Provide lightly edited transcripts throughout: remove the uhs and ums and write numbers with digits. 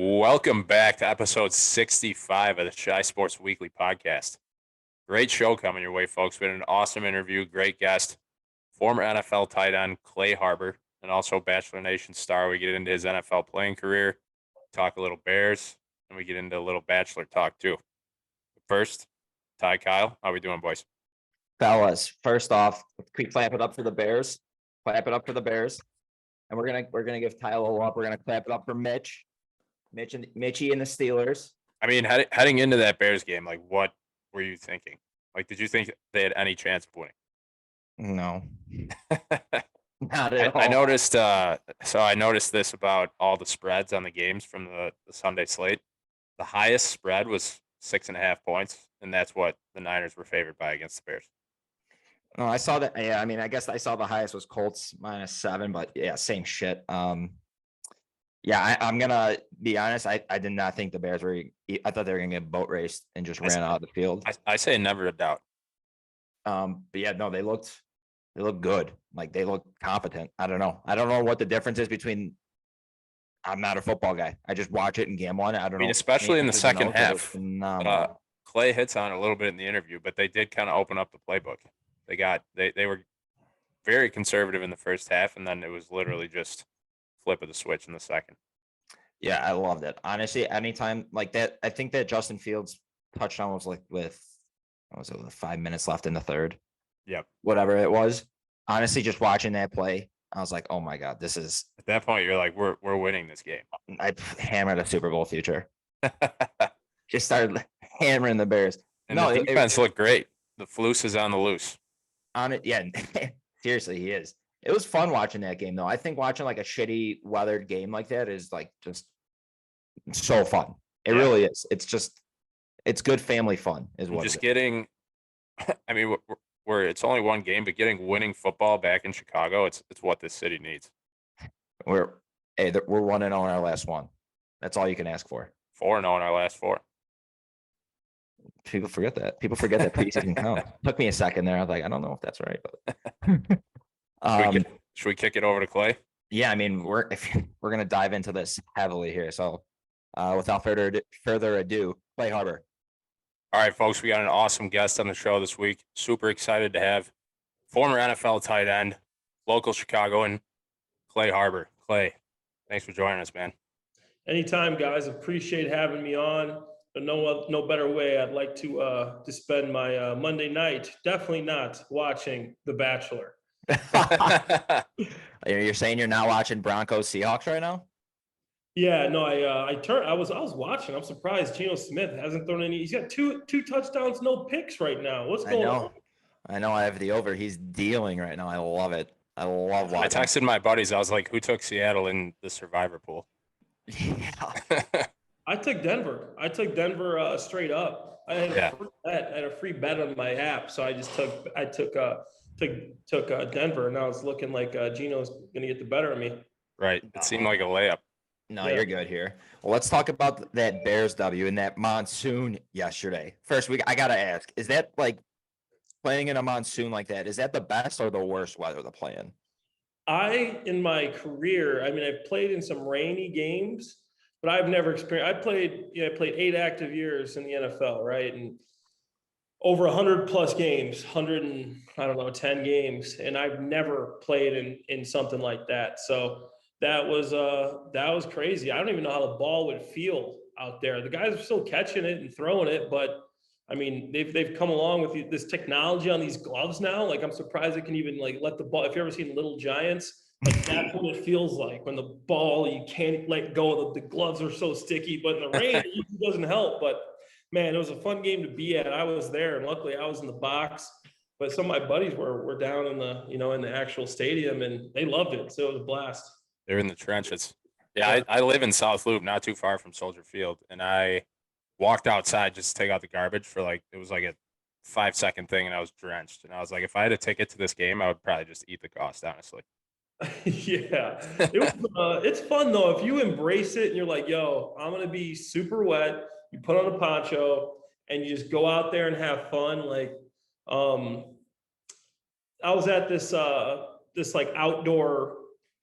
Welcome back to episode 65 of the Shy Sports Weekly podcast. Great show coming your way, folks. We had an awesome interview, great guest, former NFL tight end Clay Harbor, and also Bachelor Nation star. We get into his NFL playing career, talk a little Bears, and we get into a little Bachelor talk too. First, Ty, Kyle, how we doing, boys? Fellas, first off, we clap it up for the Bears. Clap it up for the Bears. And we're gonna give Ty a little up. We're gonna clap it up for Mitchie and the Steelers. I mean, heading into that Bears game, like, what were you thinking? Like, did you think they had any chance of winning? No. Not at all. I noticed. So I noticed this about all the spreads on the games from the Sunday slate. The highest spread was 6.5 points, and that's what the Niners were favored by against the Bears. No, I saw that. Yeah, I mean, I guess I saw the highest was Colts -7, but yeah, same shit. Yeah, I'm gonna be honest. I did not think the Bears were. I thought they were gonna get boat raced and just ran out of the field. I say never a doubt. But yeah, no, they looked good. Like they look competent. I don't know what the difference is between. I'm not a football guy. I just watch it and gamble on it. I don't know. Especially in the second half. Clay hits on it a little bit in the interview, but they did kind of open up the playbook. They were very conservative in the first half, and then it was literally just flip of the switch in the second. Yeah, I loved it. Honestly, anytime like that, I think that Justin Fields touchdown was like with 5 minutes left in the third. Yep. Whatever it was. Honestly, just watching that play, I was like, oh my God, this is at that point you're like, we're winning this game. I hammered a Super Bowl future. Just started hammering the Bears. And the defense looked great. The Flus is on the loose. On it, yeah. Seriously, he is. It was fun watching that game, though. I think watching like a shitty weathered game like that is like just so fun. It really is. It's good family fun, is what. Just getting. I mean, it's only one game, but getting winning football back in Chicago, it's what this city needs. We're 1-0 in our last one. That's all you can ask for. 4-0 in our last 4. People forget that. Preseason count. Took me a second there. I was like, I don't know if that's right, but should we kick it over to Clay? Yeah, I mean, we're gonna dive into this heavily here. So, without further ado, Clay Harbor. All right, folks, we got an awesome guest on the show this week. Super excited to have former NFL tight end, local Chicagoan, Clay Harbor. Clay, thanks for joining us, man. Anytime, guys. Appreciate having me on. But no better way. I'd like to spend my Monday night. Definitely not watching The Bachelor. You're saying you're not watching Broncos Seahawks right now? Yeah, no. I was watching. I'm surprised Geno Smith hasn't thrown any. He's got two touchdowns, no picks right now. What's going on? I know. I have the over. He's dealing right now. I love it. I love watching. I texted my buddies. I was like, "Who took Seattle in the Survivor pool?" Yeah. I took Denver. Straight up. I had a free bet on my app, so I took Denver, and now it's looking like Geno's gonna get the better of me. Right. It seemed like a layup. No, you're good here. Well, let's talk about that Bears W and that monsoon yesterday. First, I gotta ask: is that like playing in a monsoon like that? Is that the best or the worst weather to play in? In my career, I mean, I've played in some rainy games. But I've never experienced. I played 8 active years in the NFL, right, and over 100 plus games, 10 games, and I've never played in something like that. So that was crazy. I don't even know how the ball would feel out there. The guys are still catching it and throwing it, but I mean, they've come along with this technology on these gloves now. Like, I'm surprised it can even like let the ball. If you've ever seen Little Giants. Like that's what it feels like when the ball, you can't let go of the gloves are so sticky, but in the rain, it doesn't help. But man, it was a fun game to be at. I was there, and luckily I was in the box. But some of my buddies were down in the actual stadium, and they loved it. So it was a blast. They're in the trenches. Yeah, I live in South Loop, not too far from Soldier Field, and I walked outside just to take out the garbage for it was like a 5-second thing, and I was drenched. And I was like, if I had a ticket to this game, I would probably just eat the cost, honestly. Yeah, it's fun though if you embrace it and you're like, yo, I'm gonna be super wet. You put on a poncho and you just go out there and have fun. Like, I was at this like outdoor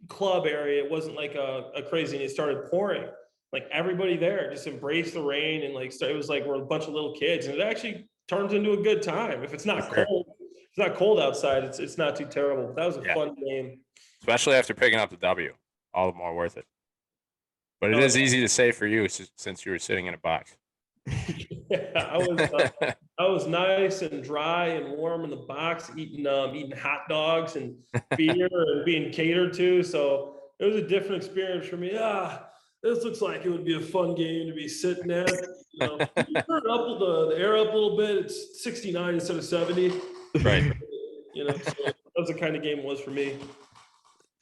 club area. It wasn't like a crazy, and it started pouring. like everybody there just embraced the rain and like it was like we're a bunch of little kids, and it actually turns into a good time. If it's not cold, if it's not cold outside, it's not too terrible. But that was a fun game, especially after picking up the W. All the more worth it. But it is easy to say for you since you were sitting in a box. Yeah, I was nice and dry and warm in the box, eating hot dogs and beer and being catered to. So it was a different experience for me. This looks like it would be a fun game to be sitting at. You know, you turn up the air up a little bit. It's 69 instead of 70. Right. You know, so that's the kind of game it was for me.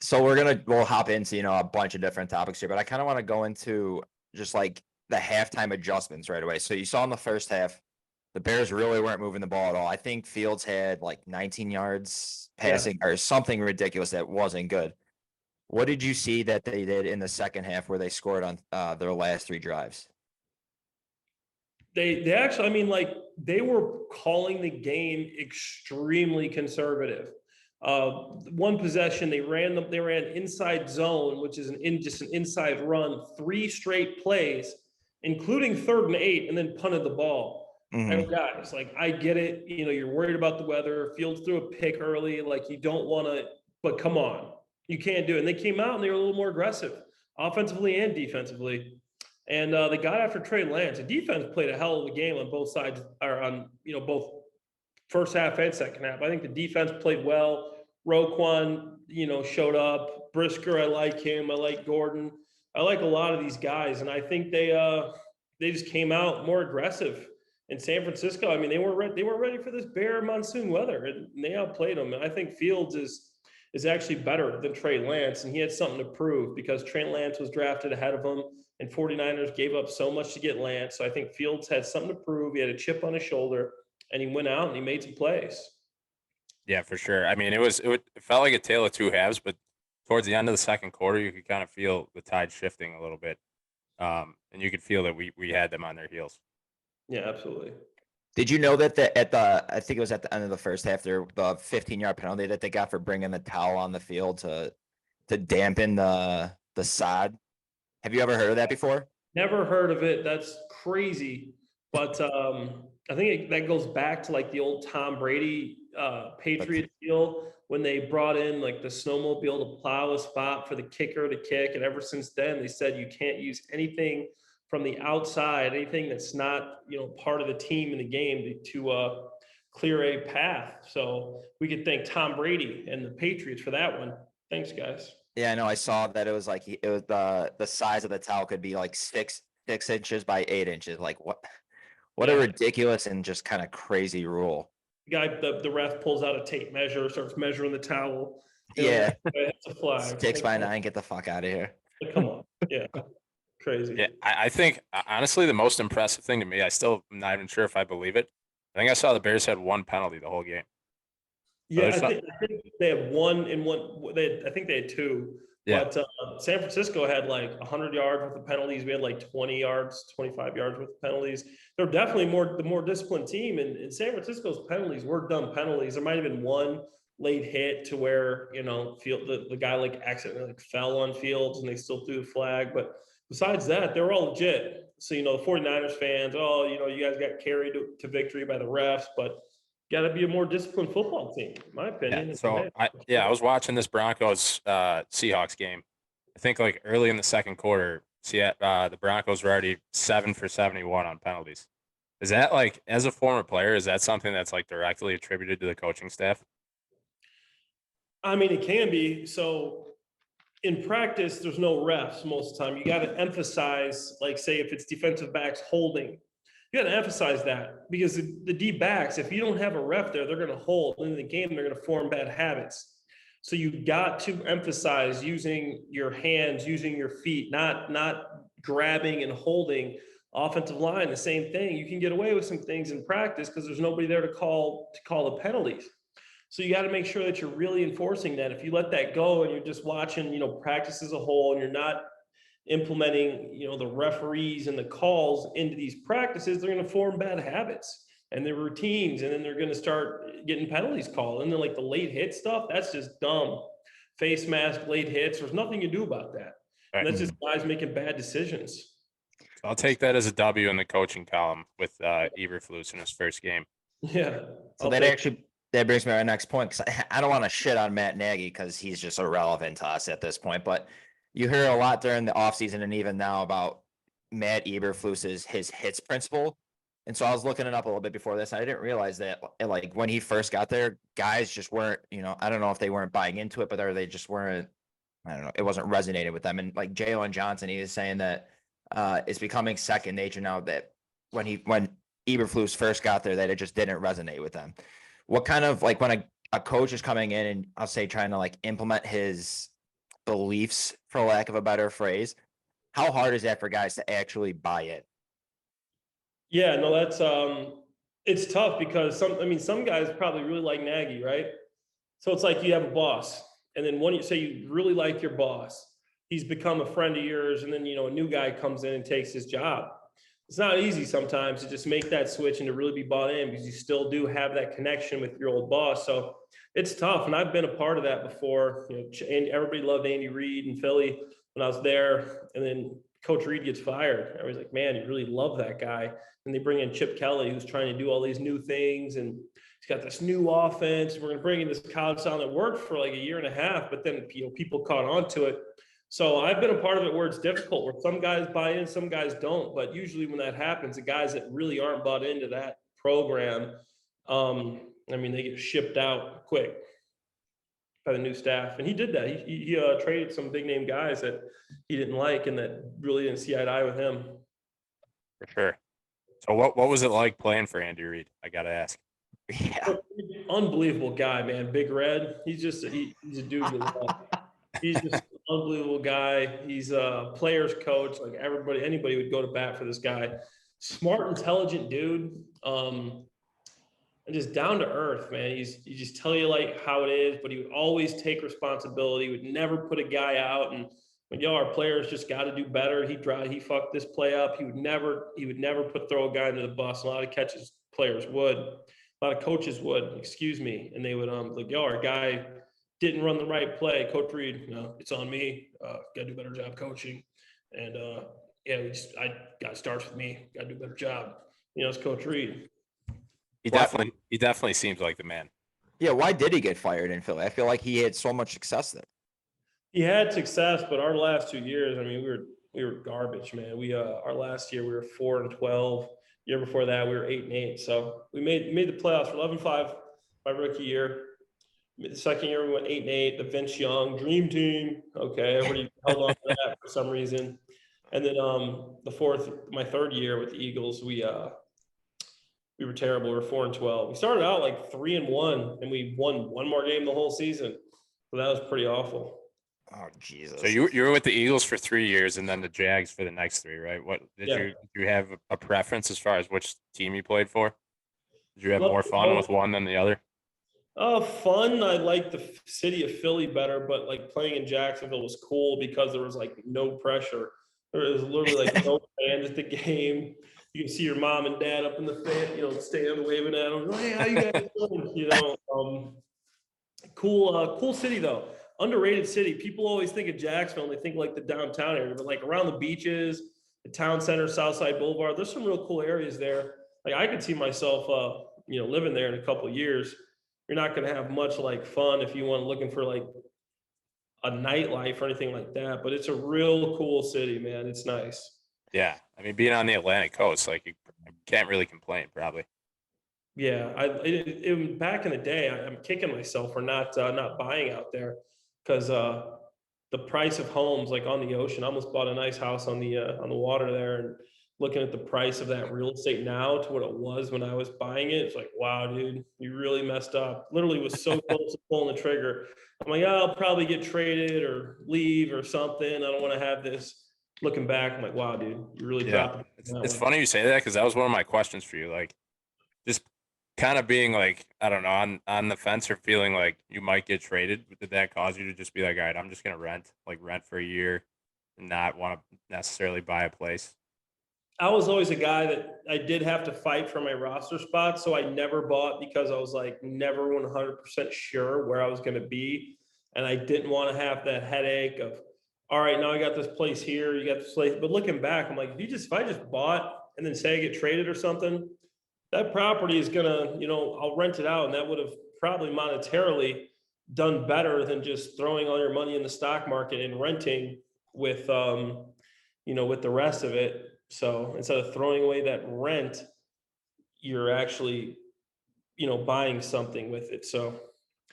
So we'll hop into, a bunch of different topics here, but I kind of want to go into just like the halftime adjustments right away. So you saw in the first half, the Bears really weren't moving the ball at all. I think Fields had like 19 yards passing or something ridiculous that wasn't good. What did you see that they did in the second half where they scored on their last 3 drives? They actually, I mean, like they were calling the game extremely conservative. One possession, they ran inside zone, which is just an inside run, 3 straight plays, including 3rd and 8, and then punted the ball. And guys, like I get it, you're worried about the weather. Fields threw a pick early, like you don't want to, but come on, you can't do it. And they came out and they were a little more aggressive, offensively and defensively. And they got after Trey Lance. The defense played a hell of a game on both sides, or on both first half and second half. I think the defense played well. Roquan, showed up. Brisker, I like him. I like Gordon. I like a lot of these guys, and I think they just came out more aggressive. In San Francisco, I mean, they weren't ready for this bare monsoon weather, and they outplayed them. And I think Fields is actually better than Trey Lance, and he had something to prove because Trey Lance was drafted ahead of him, and 49ers gave up so much to get Lance. So I think Fields had something to prove. He had a chip on his shoulder, and he went out and he made some plays. Yeah, for sure. I mean, it felt like a tale of 2 halves, but towards the end of the second quarter, you could kind of feel the tide shifting a little bit, and you could feel that we had them on their heels. Yeah, absolutely. Did you know that I think it was at the end of the first half, the 15-yard penalty that they got for bringing the towel on the field to dampen the sod? Have you ever heard of that before? Never heard of it. That's crazy. But I think that goes back to like the old Tom Brady Patriot deal when they brought in like the snowmobile to plow a spot for the kicker to kick. And ever since then, they said you can't use anything from the outside, anything that's not, part of the team in the game to clear a path. So we could thank Tom Brady and the Patriots for that one. Thanks, guys. Yeah, I know. I saw that it was like the size of the towel could be like 6 inches by 8 inches. Like what a ridiculous and just kind of crazy rule. The ref pulls out a tape measure, starts measuring the towel. Yeah, it's a flag. 6 by 9. Get the fuck out of here. Come on. Yeah. Crazy. Yeah, I think honestly the most impressive thing to me, I still am not even sure if I believe it. I think I saw the Bears had 1 penalty the whole game. Yeah, I think they had 1 in one. I think they had 2. Yeah. But San Francisco had like 100 yards worth of penalties. We had like 20 yards, 25 yards worth of penalties. They're definitely the more disciplined team. And San Francisco's penalties were dumb penalties. There might have been 1 late hit to where the guy like accidentally like fell on Fields and they still threw the flag, but besides that, they were all legit. So, the 49ers fans, you guys got carried to victory by the refs, but got to be a more disciplined football team, in my opinion. Yeah, so, I was watching this Broncos Seahawks game. I think like early in the second quarter, the Broncos were already 7 for 71 on penalties. Is that like, as a former player, is that something that's like directly attributed to the coaching staff? I mean, it can be. So in practice, there's no refs most of the time. You got to emphasize, like, say, if it's defensive backs holding, you got to emphasize that because the D backs, if you don't have a ref there, they're going to hold. In the game, they're going to form bad habits. So you got to emphasize using your hands, using your feet, not grabbing and holding. Offensive line, the same thing. You can get away with some things in practice because there's nobody there to call the penalties. So you got to make sure that you're really enforcing that. If you let that go and you're just watching, practice as a whole, and you're not implementing, the referees and the calls into these practices, they're going to form bad habits and their routines, and then they're going to start getting penalties called. And then like the late hit stuff, that's just dumb. Face mask, late hits, there's nothing you do about that. And that's just guys making bad decisions. I'll take that as a W in the coaching column with Eberflus in his first game. Yeah. So that brings me to my next point, because I don't want to shit on Matt Nagy because he's just irrelevant to us at this point. But you hear a lot during the offseason and even now about Matt Eberflus's his hits principle. And so I was looking it up a little bit before this. And I didn't realize that, like, when he first got there, guys just weren't, I don't know if they weren't buying into it, but they just weren't, I don't know, it wasn't resonating with them. And like Jalen Johnson, he was saying that it's becoming second nature now, that when Eberflus first got there, that it just didn't resonate with them. What kind of, like, when a coach is coming in and I'll say trying to like implement his beliefs, for lack of a better phrase, how hard is that for guys to actually buy it? Yeah, no, that's it's tough because some guys probably really like Nagy, right? So it's like you have a boss, and then when you say you really like your boss, he's become a friend of yours, and then a new guy comes in and takes his job. It's not easy sometimes to just make that switch and to really be bought in, because you still do have that connection with your old boss. So it's tough, and I've been a part of that before. And everybody loved Andy Reid in Philly when I was there, and then Coach Reid gets fired. I was like, man, you really love that guy. And they bring in Chip Kelly, who's trying to do all these new things, and he's got this new offense. We're going to bring in this college style that worked for like a year and a half, but then people caught on to it. So I've been a part of it where it's difficult, where some guys buy in, some guys don't. But usually when that happens, the guys that really aren't bought into that program, they get shipped out quick by the new staff. And he did that. He traded some big name guys that he didn't like and that really didn't see eye to eye with him. For sure. So what was it like playing for Andy Reid? I got to ask. Yeah. Unbelievable guy, man. Big Red. He's a dude. He's just an unbelievable guy. He's a player's coach. Like anybody would go to bat for this guy. Smart, intelligent dude. And just down to earth, man. He just tell you like how it is, but he would always take responsibility. He would never put a guy out. And when our players just got to do better. He fucked this play up. He would never throw a guy into the bus. A lot of catches players would. A lot of coaches would, excuse me, and they would our guy didn't run the right play. Coach Reid, it's on me. Got to do a better job coaching. And it starts with me. Got to do a better job. It's Coach Reid. He definitely seems like the man. Yeah, why did he get fired in Philly? I feel like he had so much success there. He had success, but our last 2 years, we were garbage, man. Our last year we were 4-12. Year before that we were 8-8. So we made the playoffs for 11-5 my rookie year. The second year we went 8-8. The Vince Young dream team. Okay, everybody held on to that for some reason. And then my third year with the Eagles, we were terrible. We were 4-12. We started out like 3-1, and we won one more game the whole season. So that was pretty awful. Oh Jesus! So you were with the Eagles for 3 years, and then the Jags for the next 3, right? What did you have a preference as far as which team you played for? Did you have more fun with one than the other? Fun. I liked the city of Philly better, but like playing in Jacksonville was cool because there was like no pressure. There was literally like no fans at the game. You can see your mom and dad up in the fan, standing waving at them. Hey, how you guys doing? Cool city though. Underrated city. People always think of Jacksonville and they think like the downtown area, but like around the beaches, the town center, Southside Boulevard, there's some real cool areas there. Like I could see myself, living there in a couple of years. You're not going to have much like fun if you want looking for like a nightlife or anything like that, but it's a real cool city, man. It's nice. Yeah. Being on the Atlantic coast, like you can't really complain probably. Yeah. Back in the day, I'm kicking myself for not buying out there because the price of homes like on the ocean. I almost bought a nice house on the water there, and looking at the price of that real estate now to what it was when I was buying it, it's like, wow, dude, you really messed up. Literally was so close to pulling the trigger. I'm like, I'll probably get traded or leave or something. I don't want to have this. Looking back, I'm like, wow, dude, you really dropped it. It's funny you say that because that was one of my questions for you. Like, just kind of being like, I don't know, on the fence or feeling like you might get traded. Did that cause you to just be like, all right, I'm just going to rent for a year and not want to necessarily buy a place? I was always a guy that I did have to fight for my roster spot. So I never bought because I was like never 100% sure where I was going to be. And I didn't want to have that headache of all right, now I got this place here, you got this place. But looking back, I'm like, if I just bought and then say I get traded or something, that property is gonna, I'll rent it out, and that would have probably monetarily done better than just throwing all your money in the stock market and renting with with the rest of it. So instead of throwing away that rent, you're actually, buying something with it. So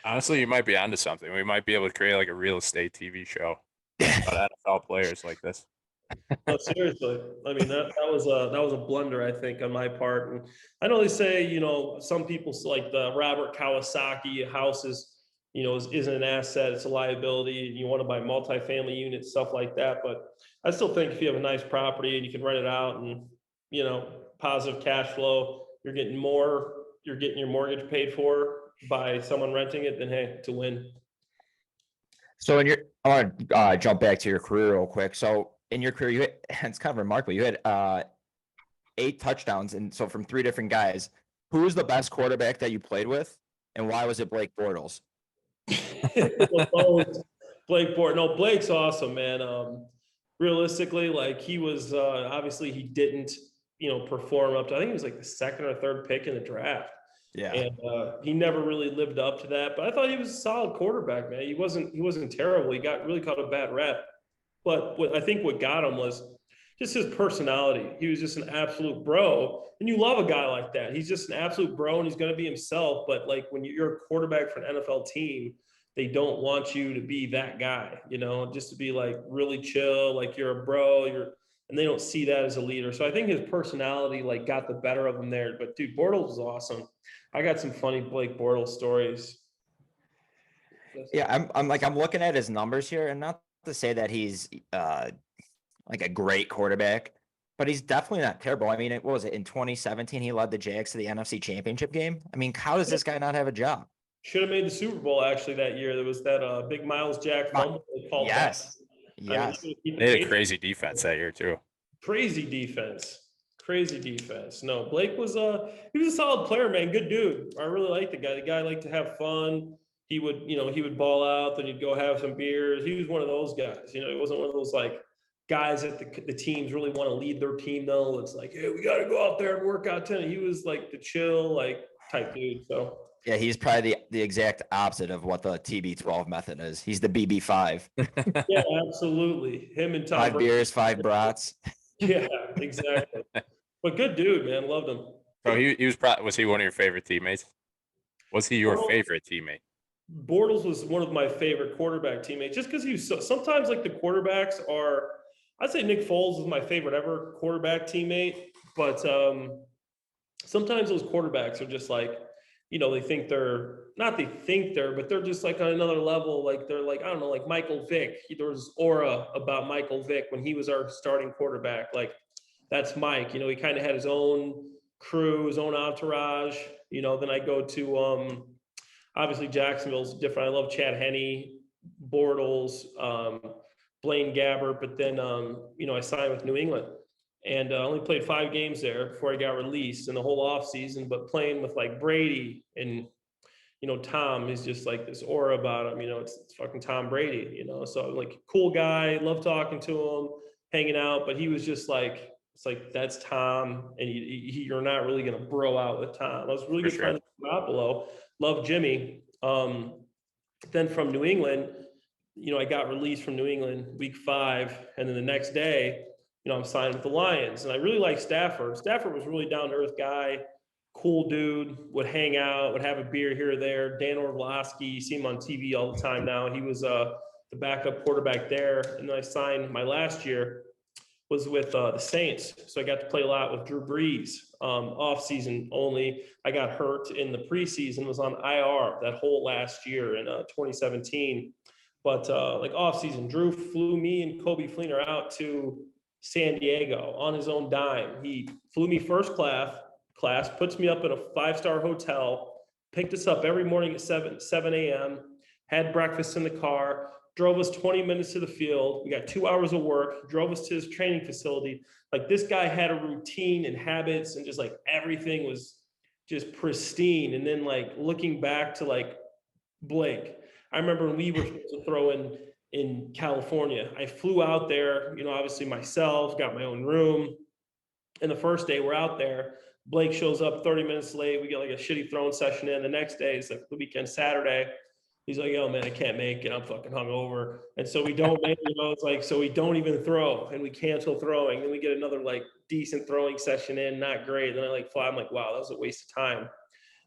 Honestly, you might be onto something. We might be able to create like a real estate TV show about NFL players like this. no, seriously. I mean, that was a blunder, I think, on my part. And I know they say, some people like the Robert Kawasaki house isn't an asset, it's a liability. And you want to buy multifamily units, stuff like that. But I still think if you have a nice property and you can rent it out and, positive cash flow, you're getting your mortgage paid for by someone renting it, then hey, to win. So I want to jump back to your career real quick. So in your career, it's kind of remarkable. You had 8 touchdowns, and so from 3 different guys. Who was the best quarterback that you played with, and why was it Blake Bortles? Blake Bortles. No, Blake's awesome, man. Realistically, like he was obviously he didn't, perform up to, I think he was like the 2nd or 3rd pick in the draft. Yeah. And he never really lived up to that. But I thought he was a solid quarterback, man. He wasn't terrible. He got really caught a bad rep. But I think what got him was just his personality. He was just an absolute bro. And you love a guy like that. He's just an absolute bro, and he's going to be himself. But like when you're a quarterback for an NFL team, they don't want you to be that guy, just to be like really chill, like you're a bro, and they don't see that as a leader. So I think his personality like got the better of him there. But dude, Bortles was awesome. I got some funny Blake Bortles stories. Yeah, I'm looking at his numbers here, and not to say that he's like a great quarterback, but he's definitely not terrible. I mean, what was it in 2017? He led the Jags to the NFC Championship game. I mean, how does this guy not have a job? Should have made the Super Bowl actually that year. There was that big Miles Jack fumble. Yes. Yes. They had a crazy defense that year too. Crazy defense. No, Blake was he was a solid player, man. Good dude. I really liked the guy. The guy liked to have fun. He would ball out, then he'd go have some beers. He was one of those guys. He wasn't one of those like guys that the teams really want to lead their team though. It's like, hey, we got to go out there and work out 10. He was like the chill, like type dude. So yeah, he's probably the exact opposite of what the TB12 method is. He's the BB5. Yeah, absolutely. Him and Tom 5 Brady. beers, 5 brats. Yeah, exactly. But good dude, man. Loved him. So was he one of your favorite teammates? Was he your favorite teammate? Bortles was one of my favorite quarterback teammates, just because he was sometimes like the quarterbacks are. I'd say Nick Foles is my favorite ever quarterback teammate, but sometimes those quarterbacks are just like, they think but they're just like on another level. Like they're like, I don't know, like Michael Vick. There was aura about Michael Vick when he was our starting quarterback. Like that's Mike. He kind of had his own crew, his own entourage. Then I go to obviously Jacksonville's different. I love Chad Henne, Bortles, Blaine Gabbert, but then I signed with New England, and I only played 5 games there before I got released in the whole offseason. But playing with like Brady and Tom is just like this aura about him. It's fucking Tom Brady. So like cool guy, love talking to him, hanging out. But he was just like, it's like that's Tom, and you're not really gonna bro out with Tom. I was really good friends with Garoppolo. Love Jimmy. Then from New England, I got released from New England week 5, and then the next day, I'm signed with the Lions, and I really like Stafford. Stafford was really down to earth guy, cool dude, would hang out, would have a beer here or there. Dan Orlovsky, you see him on TV all the time now. He was the backup quarterback there, and then I signed my last year was with the Saints. So I got to play a lot with Drew Brees, off season only. I got hurt in the preseason, was on IR that whole last year in 2017. But like off season, Drew flew me and Kobe Fleener out to San Diego on his own dime. He flew me first class, puts me up in a 5-star hotel, picked us up every morning at 7 a.m., had breakfast in the car, drove us 20 minutes to the field. We got 2 hours of work, drove us to his training facility. Like this guy had a routine and habits, and just like everything was just pristine. And then like looking back to like Blake, I remember when we were supposed to throw in in California. I flew out there, obviously myself, got my own room. And the first day we're out there, Blake shows up 30 minutes late. We get like a shitty throwing session in. The next day, it's like the weekend, Saturday. He's like, yo, man, I can't make it. I'm fucking hungover. And so we don't make, it's like, so we don't even throw and we cancel throwing. Then we get another like decent throwing session in, not great. Then I like fly. I'm like, wow, that was a waste of time.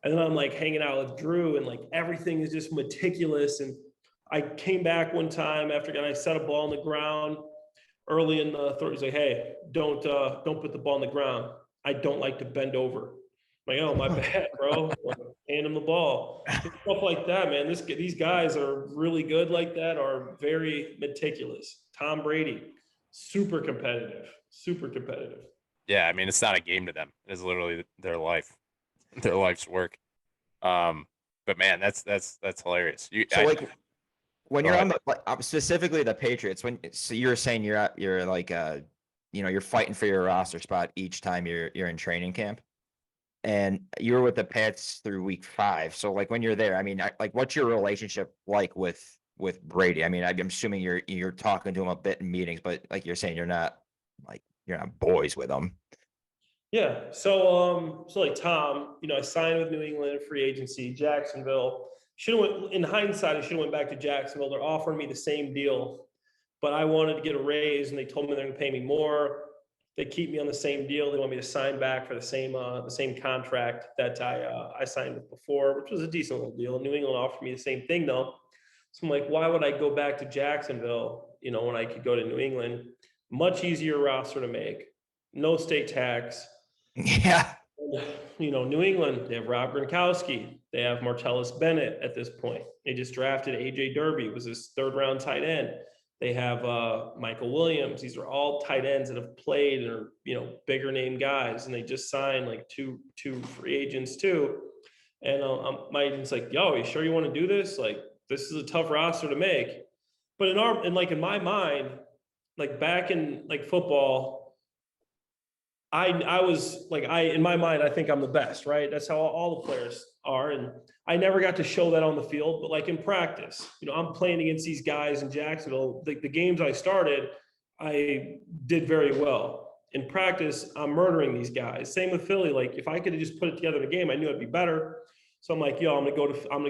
And then I'm like hanging out with Drew and like everything is just meticulous. And I came back one time after I set a ball on the ground early in the third. He's like, hey, don't put the ball on the ground. I don't like to bend over. I'm like, oh, my bad, bro. Hand him the ball. Stuff like that, man. These guys are really good like that, are very meticulous. Tom Brady, super competitive. Yeah, I mean, it's not a game to them. It's literally their life, their life's work. But man, that's hilarious. When you're on the specifically the Patriots, so you're saying you're like you're fighting for your roster spot each time you're in training camp, and you were with the Pats through week 5. So like when you're there, I mean, like what's your relationship like with Brady? I mean, I'm assuming you're talking to him a bit in meetings, but like you're saying, you're not boys with him. Yeah. So like Tom, I signed with New England free agency, Jacksonville. In hindsight, I should have went back to Jacksonville. They're offering me the same deal, but I wanted to get a raise, and they told me they're going to pay me more. They keep me on the same deal. They want me to sign back for the same contract that I signed with before, which was a decent little deal. New England offered me the same thing though. So I'm like, why would I go back to Jacksonville, when I could go to New England? Much easier roster to make, no state tax. Yeah. New England, they have Rob Gronkowski. They have Martellus Bennett at this point. They just drafted A.J. Derby, was his 3rd-round tight end. They have Michael Williams. These are all tight ends that have played and are, bigger name guys. And they just signed like two free agents too. And my agent's like, yo, you sure you want to do this? Like, this is a tough roster to make. But in my mind, like back in like football, I was like, in my mind, I think I'm the best, right? That's how all the players are. And I never got to show that on the field, but like in practice, I'm playing against these guys in Jacksonville. The games I started, I did very well. In practice, I'm murdering these guys. Same with Philly. Like if I could have just put it together in a game, I knew I'd be better. So I'm like, yo, I'm gonna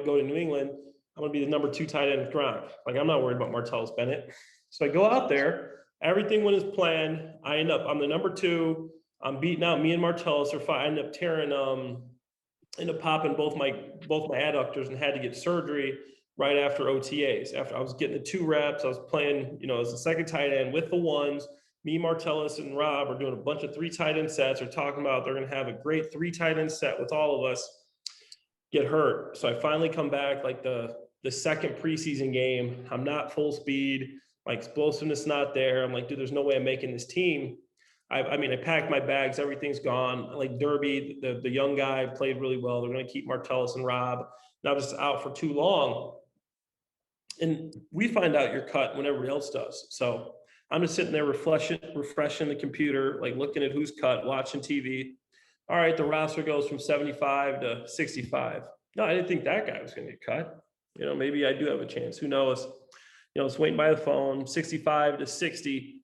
go to New England. I'm gonna be the number 2 tight end with Gronk. Like I'm not worried about Martellus Bennett. So I go out there, everything went as planned. I'm the number 2. I'm beating out me and Martellus. I ended up tearing, ended up popping both my adductors and had to get surgery right after OTAs. After I was getting the 2 reps, I was playing, as the second tight end with the ones. Me, Martellus, and Rob are doing a bunch of 3 tight end sets. They're talking about they're going to have a great 3 tight end set with all of us. Get hurt. So I finally come back like the second preseason game. I'm not full speed. My explosiveness not there. I'm like, dude, there's no way I'm making this team. I mean, I packed my bags, everything's gone. Like Derby, the young guy played really well. They're going to keep Martellus and Rob. And I was just out for too long. And we find out you're cut when everybody else does. So I'm just sitting there refreshing the computer, like looking at who's cut, watching TV. All right, the roster goes from 75 to 65. No, I didn't think that guy was going to get cut. Maybe I do have a chance. Who knows? It's waiting by the phone, 65 to 60.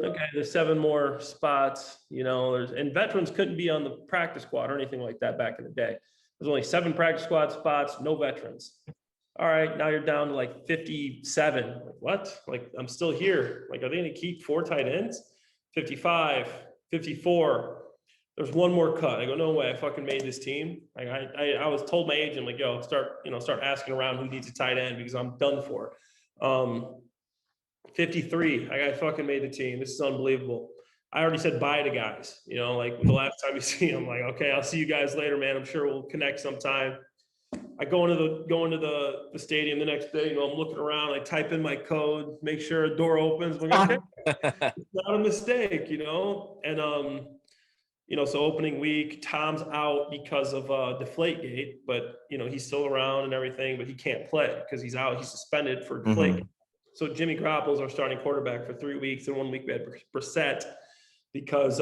Okay, there's 7 more spots, and veterans couldn't be on the practice squad or anything like that back in the day. There's only 7 practice squad spots, no veterans. All right, now you're down to like 57. Like, what? Like, I'm still here. Like, are they going to keep 4 tight ends? 55, 54. There's 1 more cut. I go, no way, I fucking made this team. Like, I was told my agent, like, yo, start asking around who needs a tight end because I'm done for. 53. I fucking made the team. This is unbelievable. I already said bye to guys, like the last time you see them, like, okay, I'll see you guys later, man. I'm sure we'll connect sometime. I go into the stadium the next day, I'm looking around, I type in my code, make sure a door opens. I'm like, okay, it's not a mistake, and so opening week, Tom's out because of Deflategate, but he's still around and everything, but he can't play because he's out. He's suspended for Deflategate. So Jimmy Garoppolo's our starting quarterback for 3 weeks, and 1 week we had Brissett because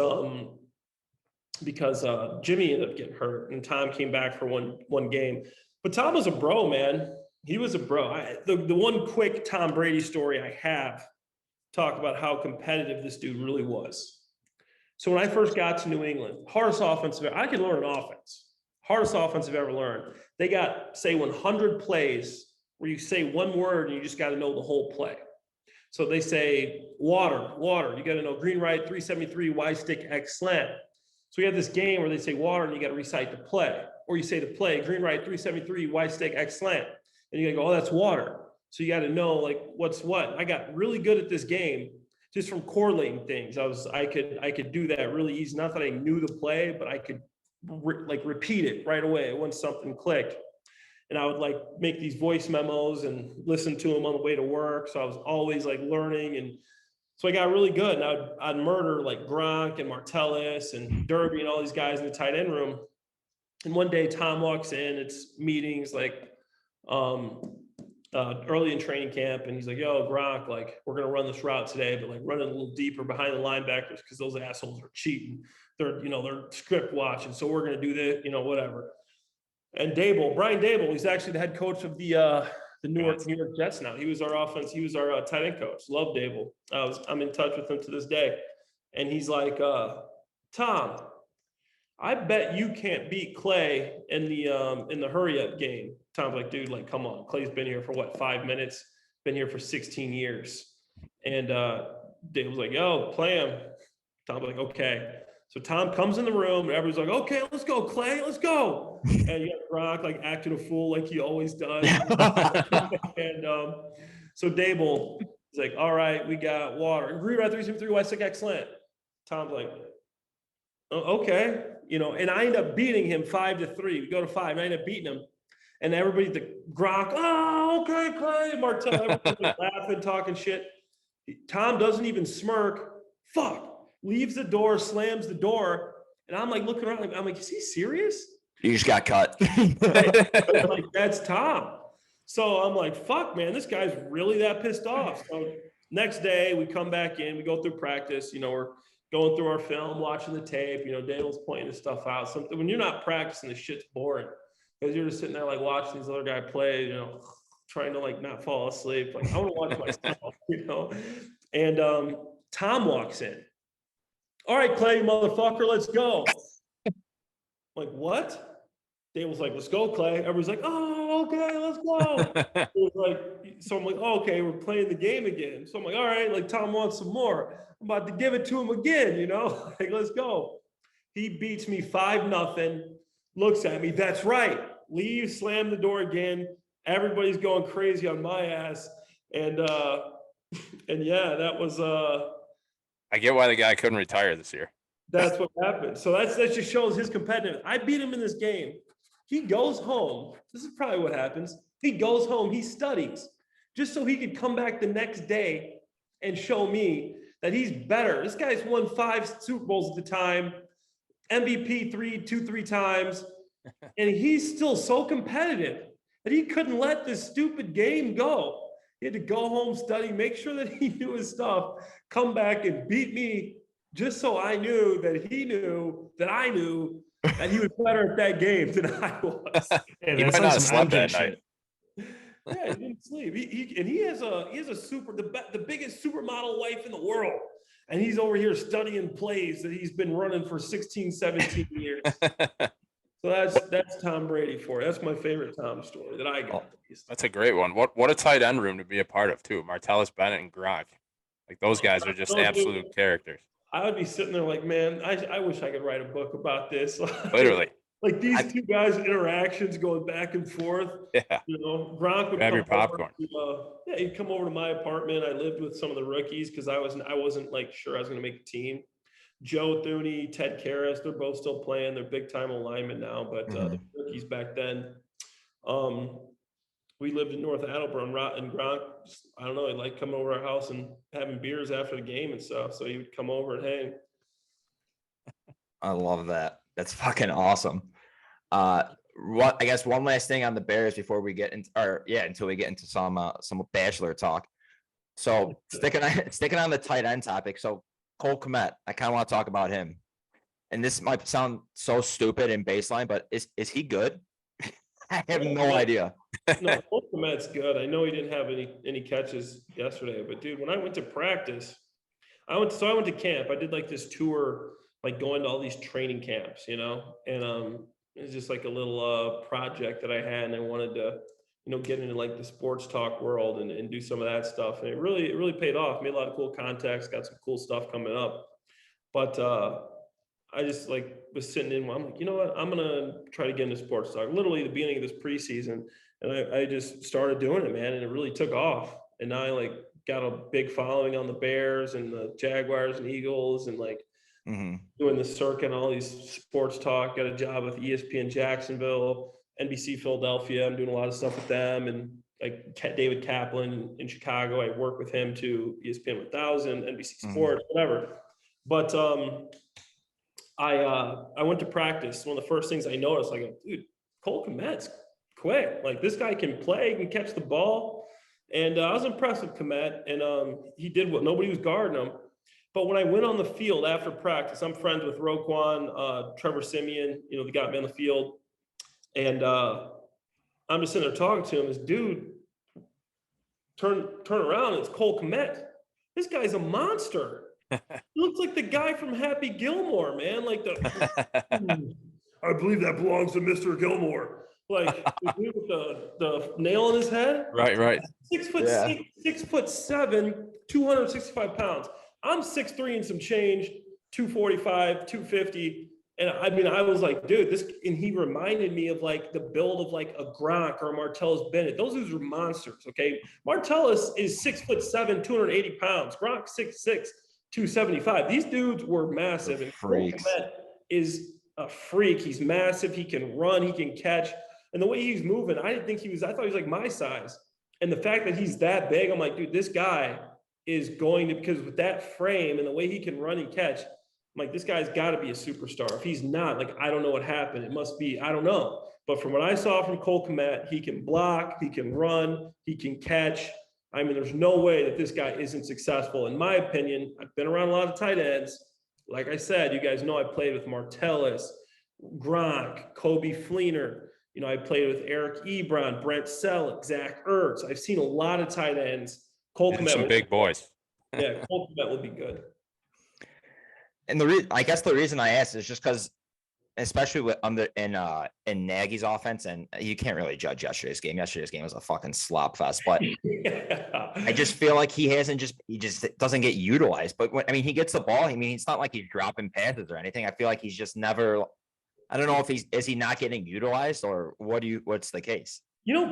Jimmy ended up getting hurt, and Tom came back for one game. But Tom was a bro, man. He was a bro. The one quick Tom Brady story I have talk about how competitive this dude really was. So when I first got to New England, hardest offensive, I could learn an offense. Hardest offense I've ever learned. They got, say, 100 plays where you say one word and you just got to know the whole play. So they say water. You got to know green right, 373, Y stick, X slant. So we have this game where they say water and you got to recite the play. Or you say the play, green right, 373, Y stick, X slant. And you got to go, oh, that's water. So you got to know like what's what. I got really good at this game just from correlating things. I could do that really easy. Not that I knew the play, but I could repeat it right away once something clicked. And I would like make these voice memos and listen to them on the way to work. So I was always like learning. And so I got really good. And I'd murder like Gronk and Martellus and Derby and all these guys in the tight end room. And one day Tom walks in, it's meetings like early in training camp. And he's like, yo, Gronk, like we're going to run this route today, but like running a little deeper behind the linebackers because those assholes are cheating. They're script watching. So we're going to do this, whatever. And Brian Dable, he's actually the head coach of the New York Jets now. He was our tight end coach. Love Dable. I'm in touch with him to this day. And he's like, Tom, I bet you can't beat Clay in the hurry up game. Tom's like, dude, like, come on. Clay's been here for what, 5 minutes? Been here for 16 years. And Dable's like, yo, play him. Tom's like, okay. So Tom comes in the room and everybody's like, okay, let's go, Clay, let's go. And you got Gronk like acting a fool like he always does. And so Dable is like, all right, we got water. Green right 373, Y stick, X slant. Tom's like, oh, okay. And I end up beating him 5-3. We go to 5 and I end up beating him. And everybody, the Gronk, oh, okay, Clay. Martell, everybody's laughing, talking shit. Tom doesn't even smirk. Fuck. Leaves the door, slams the door, and I'm like looking around. I'm like, is he serious? You just got cut. Like, that's Tom. So I'm like, fuck, man, this guy's really that pissed off. So next day we come back in, we go through practice. We're going through our film, watching the tape. Dable's pointing this stuff out. Something when you're not practicing, the shit's boring because you're just sitting there like watching these other guy play. Trying to like not fall asleep. Like I want to watch myself. And Tom walks in. All right, Clay, motherfucker, let's go. Like, what? Dable's like, let's go, Clay. Everyone's like, oh, okay, let's go. So I'm like, oh, okay, we're playing the game again. So I'm like, all right, like Tom wants some more. I'm about to give it to him again, like, let's go. He beats me 5-0, looks at me, that's right. Leaves, slam the door again. Everybody's going crazy on my ass. And yeah, that was I get why the guy couldn't retire this year. That's what happened. So that just shows his competitiveness. I beat him in this game. He goes home. This is probably what happens. He goes home. He studies just so he could come back the next day and show me that he's better. This guy's won 5 Super Bowls at the time, MVP 3 times, and he's still so competitive that he couldn't let this stupid game go. He had to go home, study, make sure that he knew his stuff, come back and beat me just so I knew that he knew that I knew that he was better at that game than I was. He might not have slept that night. Yeah, he didn't sleep. He has a the biggest supermodel wife in the world. And he's over here studying plays that he's been running for 16, 17 years. So that's Tom Brady for you. That's my favorite Tom story that I got. That's a great one. What a tight end room to be a part of too. Martellus Bennett and Gronk. Like those guys are just absolute characters. I would be sitting there like, man, I wish I could write a book about this. Literally. Like these two guys' interactions going back and forth. Yeah. Gronk would grab your popcorn. He'd come over to my apartment. I lived with some of the rookies because I wasn't like sure I was going to make the team. Joe Thuney, Ted Karras, they're both still playing. They're big time alignment now, but the rookies back then. We lived in North Attleboro, and Gronk, I don't know, he'd like coming over our house and having beers after the game and stuff. So he would come over and hang. I love that. That's fucking awesome. I guess one last thing on the Bears before we get into, until we get into some Bachelor talk. So sticking on the tight end topic. So Cole Kmet, I kind of want to talk about him. And this might sound so stupid in baseline, but is he good? I have no idea. No, Kmet's good. I know he didn't have any catches yesterday, but dude, when I went to practice, I went to camp. I did like this tour, like going to all these training camps, and it was just like a little project that I had, and I wanted to, get into like the sports talk world and do some of that stuff. And it really paid off. Made a lot of cool contacts, got some cool stuff coming up. But I just like was sitting in. I'm like, you know what? I'm gonna try to get into sports talk. Literally the beginning of this preseason, and I just started doing it, man, and it really took off. And now I like got a big following on the Bears and the Jaguars and Eagles, and like doing the circuit and all these sports talk. Got a job with ESPN Jacksonville, NBC Philadelphia. I'm doing a lot of stuff with them, and like David Kaplan in Chicago. I work with him to ESPN 1000, NBC Sports, whatever. But I went to practice. One of the first things I noticed, I go, dude, Cole Kmet's quick. Like this guy can play, he can catch the ball. And I was impressed with Kmet, and he did what nobody was guarding him. But when I went on the field after practice, I'm friends with Roquan, Trevor Simeon, the guy on the field. And I'm just sitting there talking to him. This dude, turn around, it's Cole Kmet. This guy's a monster. He looks like the guy from Happy Gilmore, man. Like I believe that belongs to Mr. Gilmore. Like the dude with the nail in his head. Right. 6'7", 265 pounds. I'm 6'3" and some change, 245, 250. And I mean, I was like, dude, and he reminded me of like the build of like a Gronk or a Martellus Bennett. Those dudes are monsters, okay? Martellus is 6'7", 280 pounds. Gronk 6'6", 275. These dudes were massive. And Freaks. Kmet is a freak. He's massive. He can run. He can catch. And the way he's moving, I thought he was like my size. And the fact that he's that big, I'm like, dude, this guy is going to, because with that frame and the way he can run and catch, I'm like, this guy's got to be a superstar. If he's not, like, I don't know what happened. It must be, I don't know. But from what I saw from Cole Kmet, he can block, he can run, he can catch. I mean, there's no way that this guy isn't successful. In my opinion, I've been around a lot of tight ends. Like I said, you guys know I played with Martellus, Gronk, Kobe Fleener. I played with Eric Ebron, Brent Selleck, Zach Ertz. I've seen a lot of tight ends. Cole Kmet, some big boys. Yeah, Cole Kmet would be good. And I guess the reason I asked is just because, especially with in Nagy's offense, and you can't really judge yesterday's game. Yesterday's game was a fucking slop fest, but I just feel like he just doesn't get utilized. But he gets the ball. I mean, it's not like he's dropping passes or anything. I feel like he's just never. I don't know if is he not getting utilized or what's the case?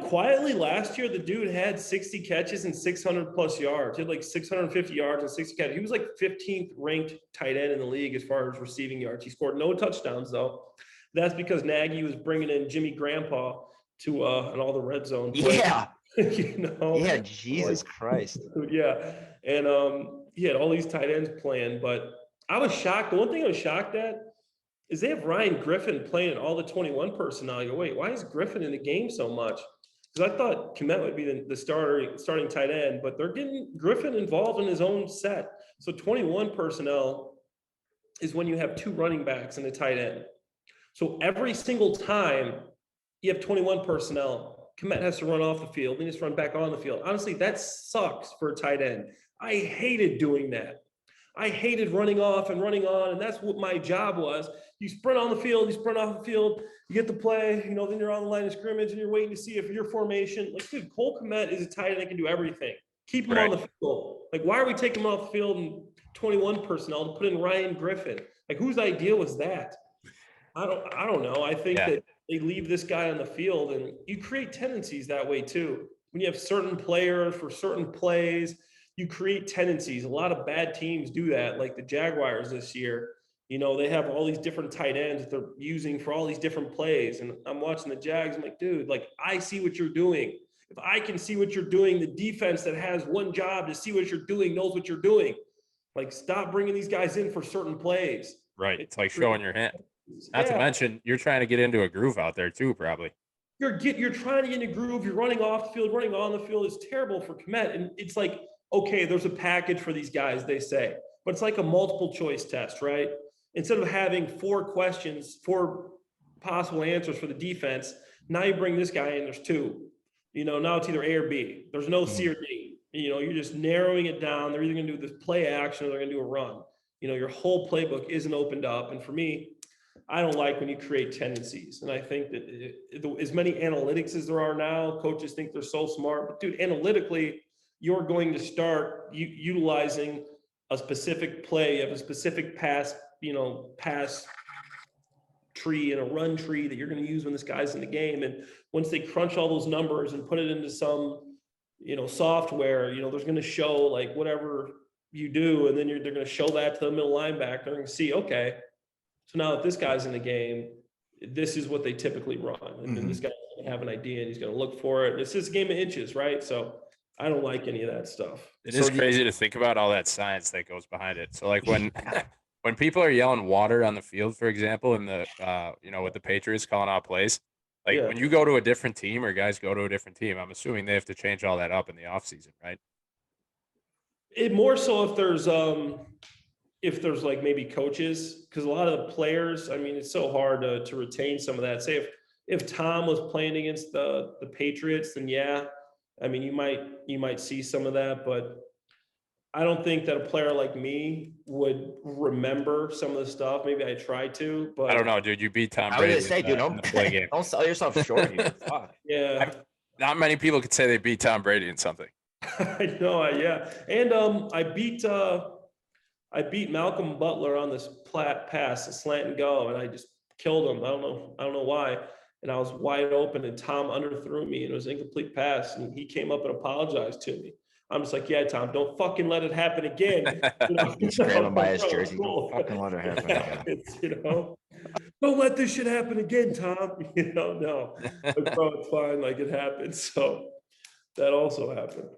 Quietly last year, the dude had 60 catches and 600 plus yards. He had like 650 yards and 60 catches. He was like 15th ranked tight end in the league as far as receiving yards. He scored no touchdowns though. That's because Nagy was bringing in Jimmy Grandpa to and all the red zone plays. Yeah. Yeah, Jesus Christ. Yeah. And he had all these tight ends playing, but I was shocked. The one thing I was shocked at is they have Ryan Griffin playing all the 21 personnel. I go, wait, why is Griffin in the game so much? Because I thought Kmet would be the starting tight end, but they're getting Griffin involved in his own set. So 21 personnel is when you have two running backs and a tight end. So every single time you have 21 personnel, Kmet has to run off the field and just run back on the field. Honestly, that sucks for a tight end. I hated doing that. I hated running off and running on, and that's what my job was. You sprint on the field, you sprint off the field, you get the play, then you're on the line of scrimmage and you're waiting to see if your formation, like, dude, Cole Kmet is a tight end that can do everything. Keep him on the field. Like, why are we taking him off the field and 21 personnel to put in Ryan Griffin? Like, whose idea was that? I don't know. I think that they leave this guy on the field, and you create tendencies that way too. When you have certain players for certain plays, you create tendencies. A lot of bad teams do that, like the Jaguars this year. They have all these different tight ends that they're using for all these different plays. And I'm watching the Jags. I'm like, dude, like, I see what you're doing. If I can see what you're doing, the defense that has one job to see what you're doing knows what you're doing. Like, stop bringing these guys in for certain plays. Right. It's like showing your hand. Not to mention, you're trying to get into a groove out there too, probably. You're trying to get in a groove. You're running off the field, running on the field. It's terrible for Kmet. And it's like, okay, there's a package for these guys, they say. But it's like a multiple choice test, right? Instead of having 4 questions, 4 possible answers for the defense, Now you bring this guy in, there's two. Now it's either A or B. There's no C or D. You're just narrowing it down. They're either going to do this play action or they're going to do a run. Your whole playbook isn't opened up. And for me, I don't like when you create tendencies. And I think that as many analytics as there are now, coaches think they're so smart. But dude, analytically, you're going to start utilizing a specific play of a specific pass tree and a run tree that you're going to use when this guy's in the game. And once they crunch all those numbers and put it into some, software, there's going to show like whatever you do. And then they're going to show that to the middle linebacker. They're going to see, okay, so now that this guy's in the game, this is what they typically run. And then this guy's going to have an idea and he's going to look for it. It's just a game of inches, right? So I don't like any of that stuff. It is crazy to think about all that science that goes behind it. So like when when people are yelling water on the field, for example, in the with the Patriots calling out plays, like when you go to a different team or guys go to a different team, I'm assuming they have to change all that up in the offseason, right? It more so if there's like maybe coaches, because a lot of the players, I mean, it's so hard to retain some of that. Say if Tom was playing against the Patriots, then yeah, I mean, you might see some of that, but I don't think that a player like me would remember some of the stuff. Maybe I try to, but I don't know, dude. You beat Tom I Brady. was gonna say, dude, don't sell yourself short here. Fuck. Yeah. Not many people could say they beat Tom Brady in something. I know, yeah. And I beat Malcolm Butler on this pass, a slant and go, and I just killed him. I don't know why. And I was wide open, and Tom underthrew me, and it was an incomplete pass. And he came up and apologized to me. I'm just like, yeah, Tom, don't fucking let it happen again. He's grabbing by his jersey. Don't fucking let it happen again. Don't let this shit happen again, Tom. No. Like, bro, it's fine. Like, it happened. So that also happened.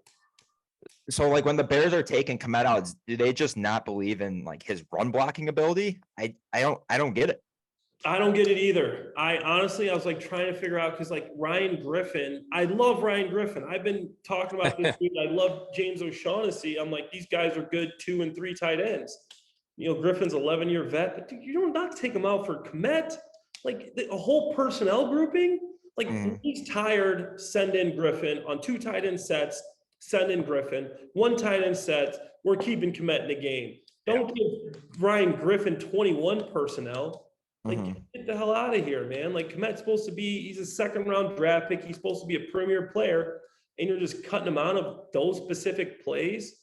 So like when the Bears are taking Kmet out, do they just not believe in like his run blocking ability? I don't get it. I don't get it either. I was like trying to figure out, because like Ryan Griffin, I love Ryan Griffin. I've been talking about this dude. I love James O'Shaughnessy. I'm like, these guys are good 2 and 3 tight ends. Griffin's 11-year vet, but dude, you don't not take him out for Kmet. Like a whole personnel grouping. Like when he's tired, send in Griffin on 2 tight end sets. Send in Griffin, 1 tight end set. We're keeping Kmet in the game. Don't give Ryan Griffin 21 personnel. Like, get the hell out of here, man. Like, Kmet's supposed to be, he's a 2nd-round draft pick. He's supposed to be a premier player, and you're just cutting him out of those specific plays.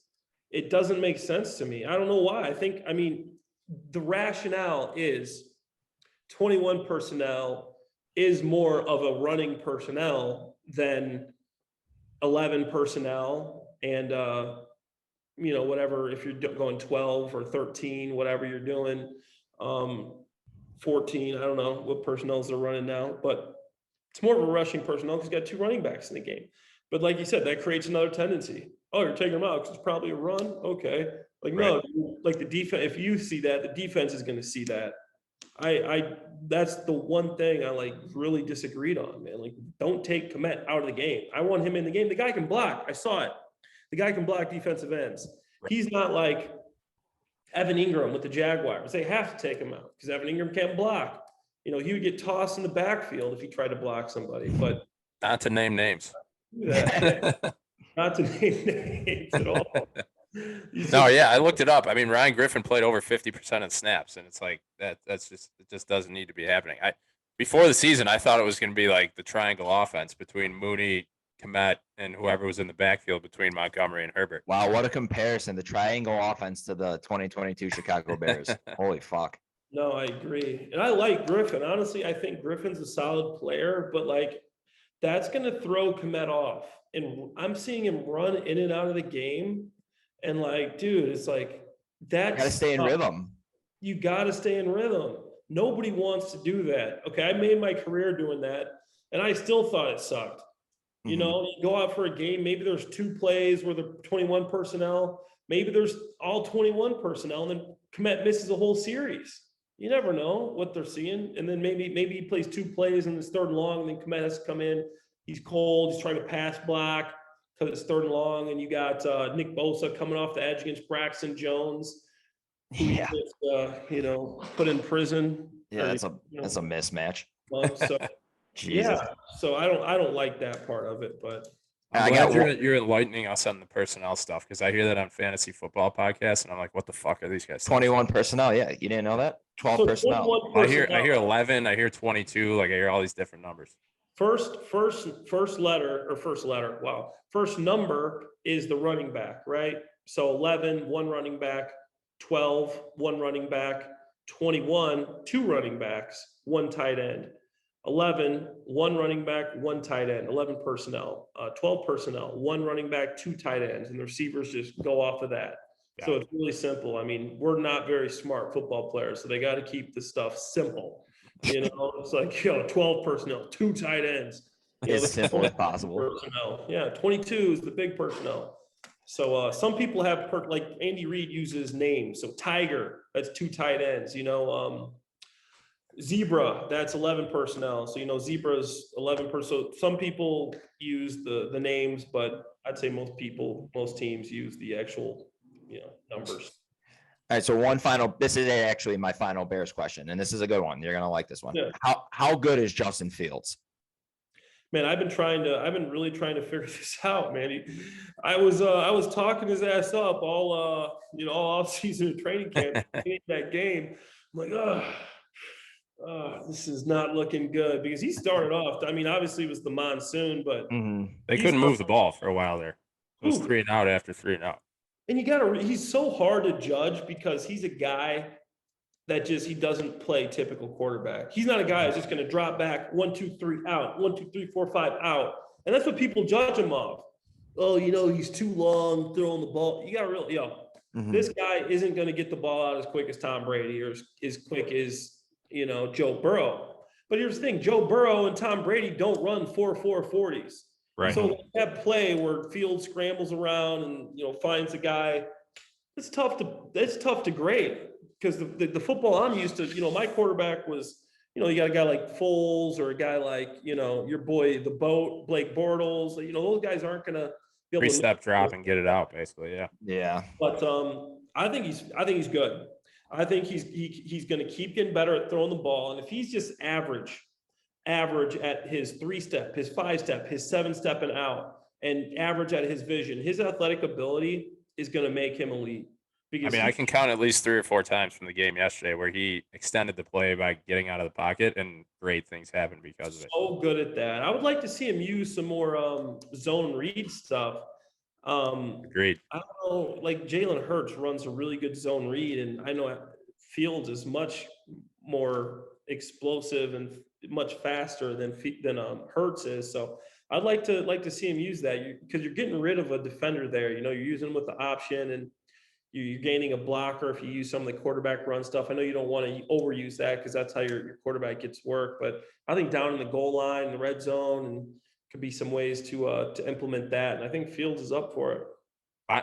It doesn't make sense to me. I don't know why. I mean, the rationale is 21 personnel is more of a running personnel than 11 personnel and, whatever, if you're going 12 or 13, whatever you're doing, 14, I don't know what personnels they're running now, but it's more of a rushing personnel because you got 2 running backs in the game. But like you said, that creates another tendency. Oh, you're taking them out because it's probably a run? Okay. Like, no, like the defense, if you see that, the defense is going to see that. That's the one thing I like really disagreed on, man. Like, don't take Kmet out of the game. I want him in the game. The guy can block. I saw it. The guy can block defensive ends. He's not like Evan Ingram with the Jaguars. They have to take him out because Evan Ingram can't block. He would get tossed in the backfield if he tried to block somebody. But not to name names. Not to name names at all. No, yeah, I looked it up. I mean, Ryan Griffin played over 50% of snaps, and it's like it just doesn't need to be happening. Before the season, I thought it was going to be like the triangle offense between Mooney, Kmet, and whoever was in the backfield between Montgomery and Herbert. Wow, what a comparison. The triangle offense to the 2022 Chicago Bears. Holy fuck. No, I agree. And I like Griffin. Honestly, I think Griffin's a solid player, but like that's going to throw Kmet off. And I'm seeing him run in and out of the game. And like, dude, it's like that. Got to stay in rhythm. You got to stay in rhythm. Nobody wants to do that. Okay, I made my career doing that, and I still thought it sucked. You go out for a game, maybe there's 2 plays where the 21 personnel, maybe there's all 21 personnel, and then Kmet misses a whole series. You never know what they're seeing. And then maybe he plays 2 plays and it's 3rd and long, and then Kmet has to come in. He's cold, he's trying to pass block because it's 3rd and long, and you got Nick Bosa coming off the edge against Braxton Jones. Yeah. Put in prison. Yeah, that's a mismatch. So Jesus. Yeah. So I don't like that part of it, but I I'm got glad you're enlightening us on the personnel stuff because I hear that on fantasy football podcasts and I'm like, what the fuck are these guys talking 21 personnel. Yeah, you didn't know that? 12 so personnel. 21 about? I personnel. hear 11, I hear 22, like I hear all these different numbers. First letter. Wow. First number is the running back, right? So 11, one running back, 12, one running back, 21, two running backs, one tight end. 11, one running back, one tight end, 11 personnel, 12 personnel, one running back, two tight ends, and the receivers just go off of that. So it's really simple. I mean, we're not very smart football players, so they got to keep the stuff simple. It's like, 12 personnel, two tight ends. As simple as possible. Personnel. Yeah, 22 is the big personnel. So some people have, like Andy Reid uses names. So Tiger, that's two tight ends. Zebra, that's 11 personnel. So, Zebra's 11 personnel. So some people use the names, but I'd say most teams use the actual, numbers. All right, so this is actually my final Bears question, and this is a good one. You're gonna like this one. Yeah. How good is Justin Fields? Man, I've been really trying to figure this out, man. I was talking his ass up all off season training camp in that game. I'm like, this is not looking good because he started off. I mean, obviously it was the monsoon, but They couldn't move the ball for a while there. It was 3 and out after 3 and out. And he's so hard to judge because he's a guy that he doesn't play typical quarterback. He's not a guy that's just going to drop back 1, 2, 3 out, 1, 2, 3, 4, 5 out. And that's what people judge him of. Oh, he's too long throwing the ball. You got to really, this guy isn't going to get the ball out as quick as Tom Brady or as quick as, Joe Burrow. But here's the thing, Joe Burrow and Tom Brady don't run 4.4 40s. Right. So that play where Fields scrambles around and, finds a guy, it's tough to grade. Because the football I'm used to, my quarterback was, you got a guy like Foles or a guy like, your boy, Blake Bortles, those guys aren't going to be able to 3-step drop and get it out, basically. Yeah. Yeah. But I think he's good. I think he's going to keep getting better at throwing the ball. And if he's just average at his 3-step, his 5-step, his 7-step and out, and average at his vision, his athletic ability is going to make him elite. Because I can count at least 3 or 4 times from the game yesterday where he extended the play by getting out of the pocket, and great things happened because of it. So good at that. I would like to see him use some more zone read stuff. Agreed. I don't know, like Jalen Hurts runs a really good zone read, and I know Fields is much more explosive and much faster than Hurts is. So I'd like to see him use that because you're getting rid of a defender there. You're using him with the option and you're gaining a blocker if you use some of the quarterback run stuff. I know you don't want to overuse that because that's how your quarterback gets work. But I think down in the goal line, the red zone, and could be some ways to implement that. And I think Fields is up for it.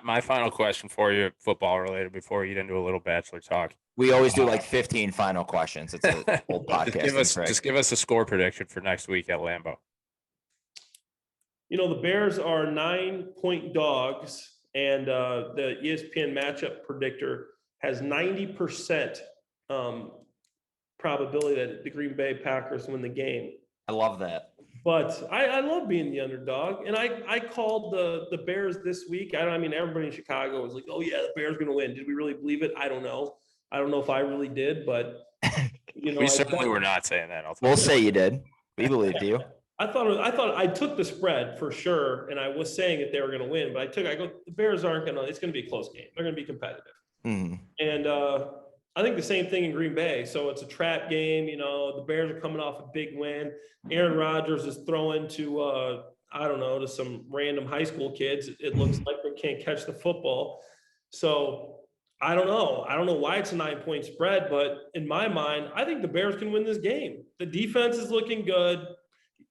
My final question for you, football related, before we get into a little Bachelor talk. We always do like 15 final questions. It's an old podcast. Just give us a score prediction for next week at Lambeau. The Bears are 9-point dogs. And the ESPN matchup predictor has 90% probability that the Green Bay Packers win the game. I love that. But I love being the underdog. And I called the Bears this week. I mean, everybody in Chicago was like, oh, yeah, the Bears are going to win. Did we really believe it? I don't know. I don't know if I really did, but, we certainly were not saying that. We'll say you did. We believed you. I thought I took the spread for sure, and I was saying that they were going to win, but the Bears aren't going to. It's going to be a close game. They're going to be competitive, and I think the same thing in Green Bay. So it's a trap game. The Bears are coming off a big win. Aaron Rodgers is throwing to to some random high school kids. It looks like they can't catch the football. So I don't know. I don't know why it's a 9-point spread, but in my mind, I think the Bears can win this game. The defense is looking good.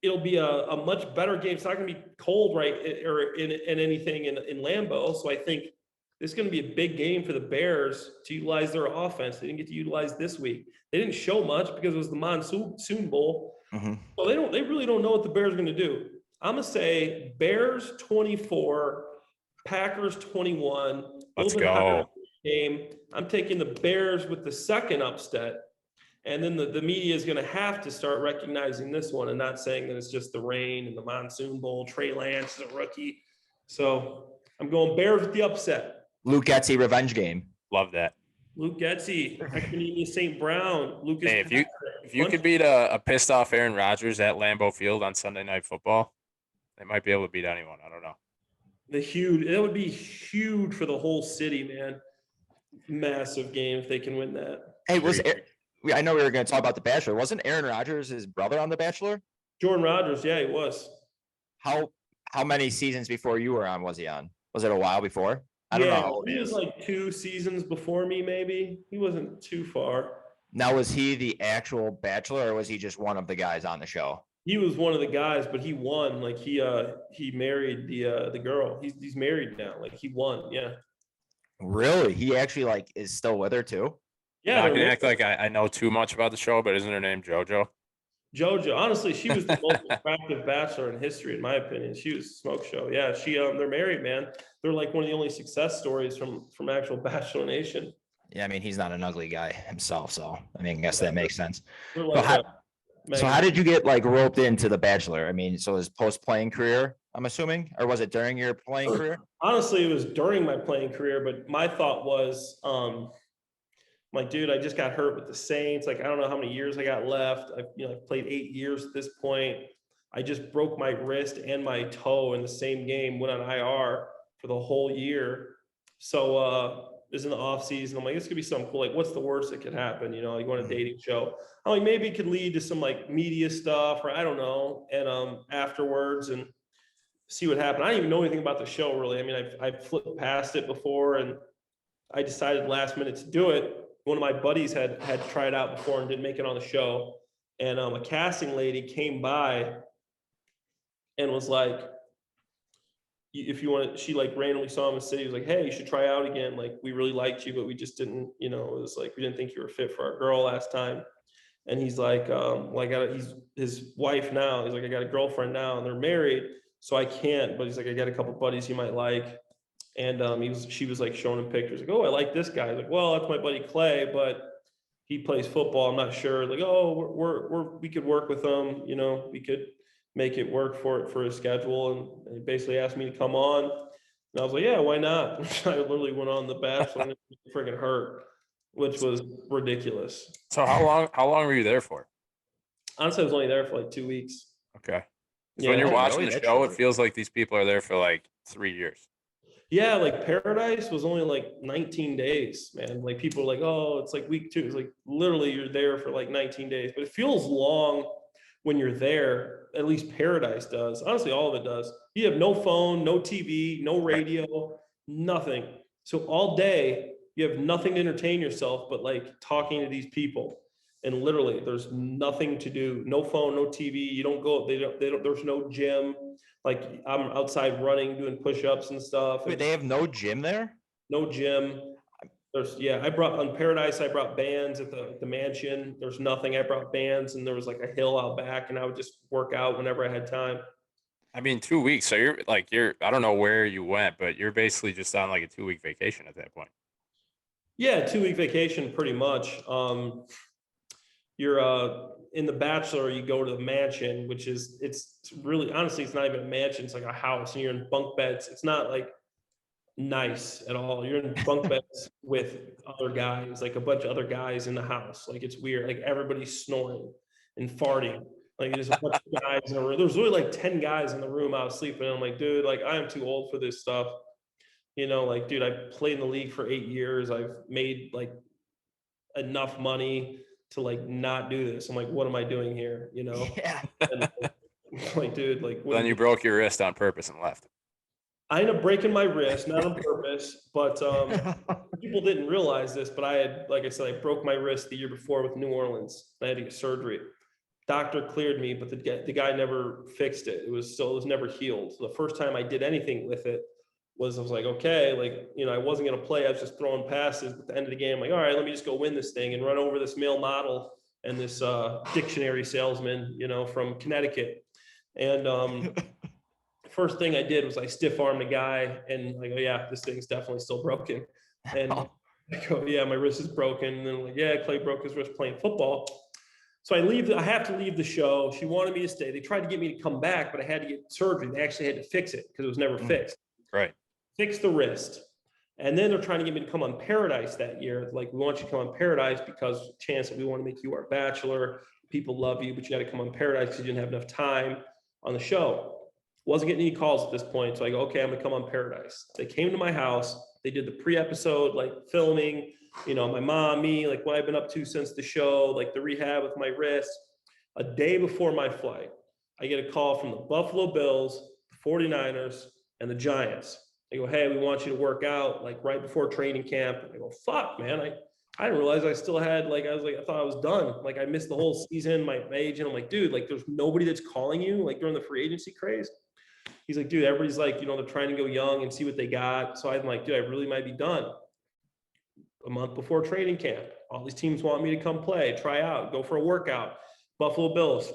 It'll be a much better game. It's not going to be cold, right, or in anything in Lambeau. So I think this is going to be a big game for the Bears to utilize their offense. They didn't get to utilize this week. They didn't show much because it was the Monsoon Bowl. So they really don't know what the Bears are going to do. I'm going to say Bears 24, Packers 21. Let's go. Game. I'm taking the Bears with the second upset. And then the media is going to have to start recognizing this one and not saying that it's just the rain and the Monsoon Bowl. Trey Lance is a rookie. So I'm going Bears with the upset. Luke Getzey revenge game. Love that. Luke Getzey, Equinini St. Brown, Lucas. Hey, if you could beat a pissed off Aaron Rodgers at Lambeau Field on Sunday Night Football, they might be able to beat anyone. I don't know. That would be huge for the whole city, man. Massive game if they can win that. Hey, I know we were going to talk about The Bachelor. Wasn't Aaron Rodgers his brother on The Bachelor? Jordan Rodgers, yeah, he was. How many seasons before you were on was he on? Was it a while before? I don't know. He was like 2 seasons before me, maybe. He wasn't too far. Now, was he the actual Bachelor or was he just one of the guys on the show? He was one of the guys, but he won. Like he married the girl. He's married now. Like he won. Yeah. Really? He actually like is still with her too? Yeah. I can act like I know too much about the show, but isn't her name JoJo? JoJo. Honestly, she was the most attractive Bachelor in history, in my opinion. She was a smoke show. Yeah. They're married, man. They're like one of the only success stories from actual Bachelor Nation. Yeah, I mean, he's not an ugly guy himself, so I mean, I guess that makes sense. Like So how did you get like roped into The Bachelor? I mean, so his post-playing career, I'm assuming, or was it during your playing career? Honestly, it was during my playing career, but my thought was, like, dude, I just got hurt with the Saints. Like, I don't know how many years I got left. I've played 8 years at this point. I just broke my wrist and my toe in the same game, went on IR for the whole year. So, it was in the off season. I'm like, this could be something cool. Like, what's the worst that could happen? You go on a dating show. I'm like, maybe it could lead to some like media stuff, or I don't know. And afterwards, and see what happened. I didn't even know anything about the show really. I mean, I've flipped past it before, and I decided last minute to do it. One of my buddies had tried out before and didn't make it on the show, and a casting lady came by and was like, if you want to, she like randomly saw him in the city, was like, hey, you should try out again. Like, we really liked you, but we just didn't, it was like, we didn't think you were fit for our girl last time. And he's like, he's his wife now. He's like, I got a girlfriend now and they're married. So I can't, but he's like, I got a couple buddies you might like. And she was like showing him pictures, like, oh, I like this guy. He's like, well, that's my buddy Clay, but he plays football. I'm not sure. Like, oh, we could work with him. We could make it work for his schedule. And he basically asked me to come on. And I was like, yeah, why not? I literally went on The Bachelor and it freaking hurt, which was ridiculous. So how long were you there for? Honestly, I was only there for like 2 weeks. Okay. So when you're watching really? the show, it feels like these people are there for like 3 years. Yeah, like Paradise was only like 19 days, man. Like people are like, oh, it's like week 2. It's like literally you're there for like 19 days, but it feels long when you're there. At least Paradise does. Honestly, all of it does. You have no phone, no TV, no radio, nothing. So all day you have nothing to entertain yourself but like talking to these people. And literally there's nothing to do. No phone, no TV. You don't go, they don't, there's no gym. Like I'm outside running, doing push-ups and stuff. Wait, they have no gym there? No gym. I brought on Paradise, I brought bands at the mansion. There's nothing. I brought bands and there was like a hill out back and I would just work out whenever I had time. I mean, 2 weeks. So you're I don't know where you went, but you're basically just on like a 2-week vacation at that point. Yeah, 2-week vacation pretty much. You're in The Bachelor, you go to the mansion, which is, it's really, honestly, it's not even a mansion. It's like a house and you're in bunk beds. It's not like nice at all. You're in bunk beds with other guys, like a bunch of other guys in the house. Like it's weird. Like everybody's snoring and farting. Like there's a bunch of guys in the room. There's really like 10 guys in the room. I was sleeping. And I'm like, dude, like I am too old for this stuff. Like, dude, I've played in the league for 8 years. I've made like enough money to like not do this. I'm like, what am I doing here? Yeah. And, like, dude, like Then you broke your wrist on purpose and left. I ended up breaking my wrist, not on purpose, but people didn't realize this, but I had, like I said, I broke my wrist the year before with New Orleans. I had to get surgery. Doctor cleared me, but the guy never fixed it. It was never healed. So the first time I did anything with it I was like, okay, like, I wasn't going to play. I was just throwing passes. At the end of the game, I'm like, all right, let me just go win this thing and run over this male model and this dictionary salesman, from Connecticut. And first thing I did was I stiff armed a guy and like, oh yeah, this thing's definitely still broken. And I go, yeah, my wrist is broken. And then like, yeah, Clay broke his wrist playing football. So I leave. I have to leave the show. She wanted me to stay. They tried to get me to come back, but I had to get surgery. They actually had to fix it because it was never fixed. Right. Fix the wrist. And then they're trying to get me to come on Paradise that year. Like, we want you to come on Paradise because chance that we want to make you our Bachelor. People love you, but you got to come on Paradise because you didn't have enough time on the show. Wasn't getting any calls at this point. So I go, okay, I'm gonna come on Paradise. They came to my house. They did the pre-episode, like filming, you know, my mom, me, like what I've been up to since the show, like the rehab with my wrist. A day before my flight, I get a call from the Buffalo Bills, the 49ers, and the Giants. They go, hey, we want you to work out like right before training camp. And I go, fuck, man. I didn't realize I still had, like, I thought I was done. Like, I missed the whole season, my agent. I'm like, dude, like, there's nobody that's calling you, like, during the free agency craze. He's like, dude, everybody's like, you know, they're trying to go young and see what they got. So I'm like, dude, I really might be done. A month before training camp, all these teams want me to come play, try out, go for a workout. Buffalo Bills.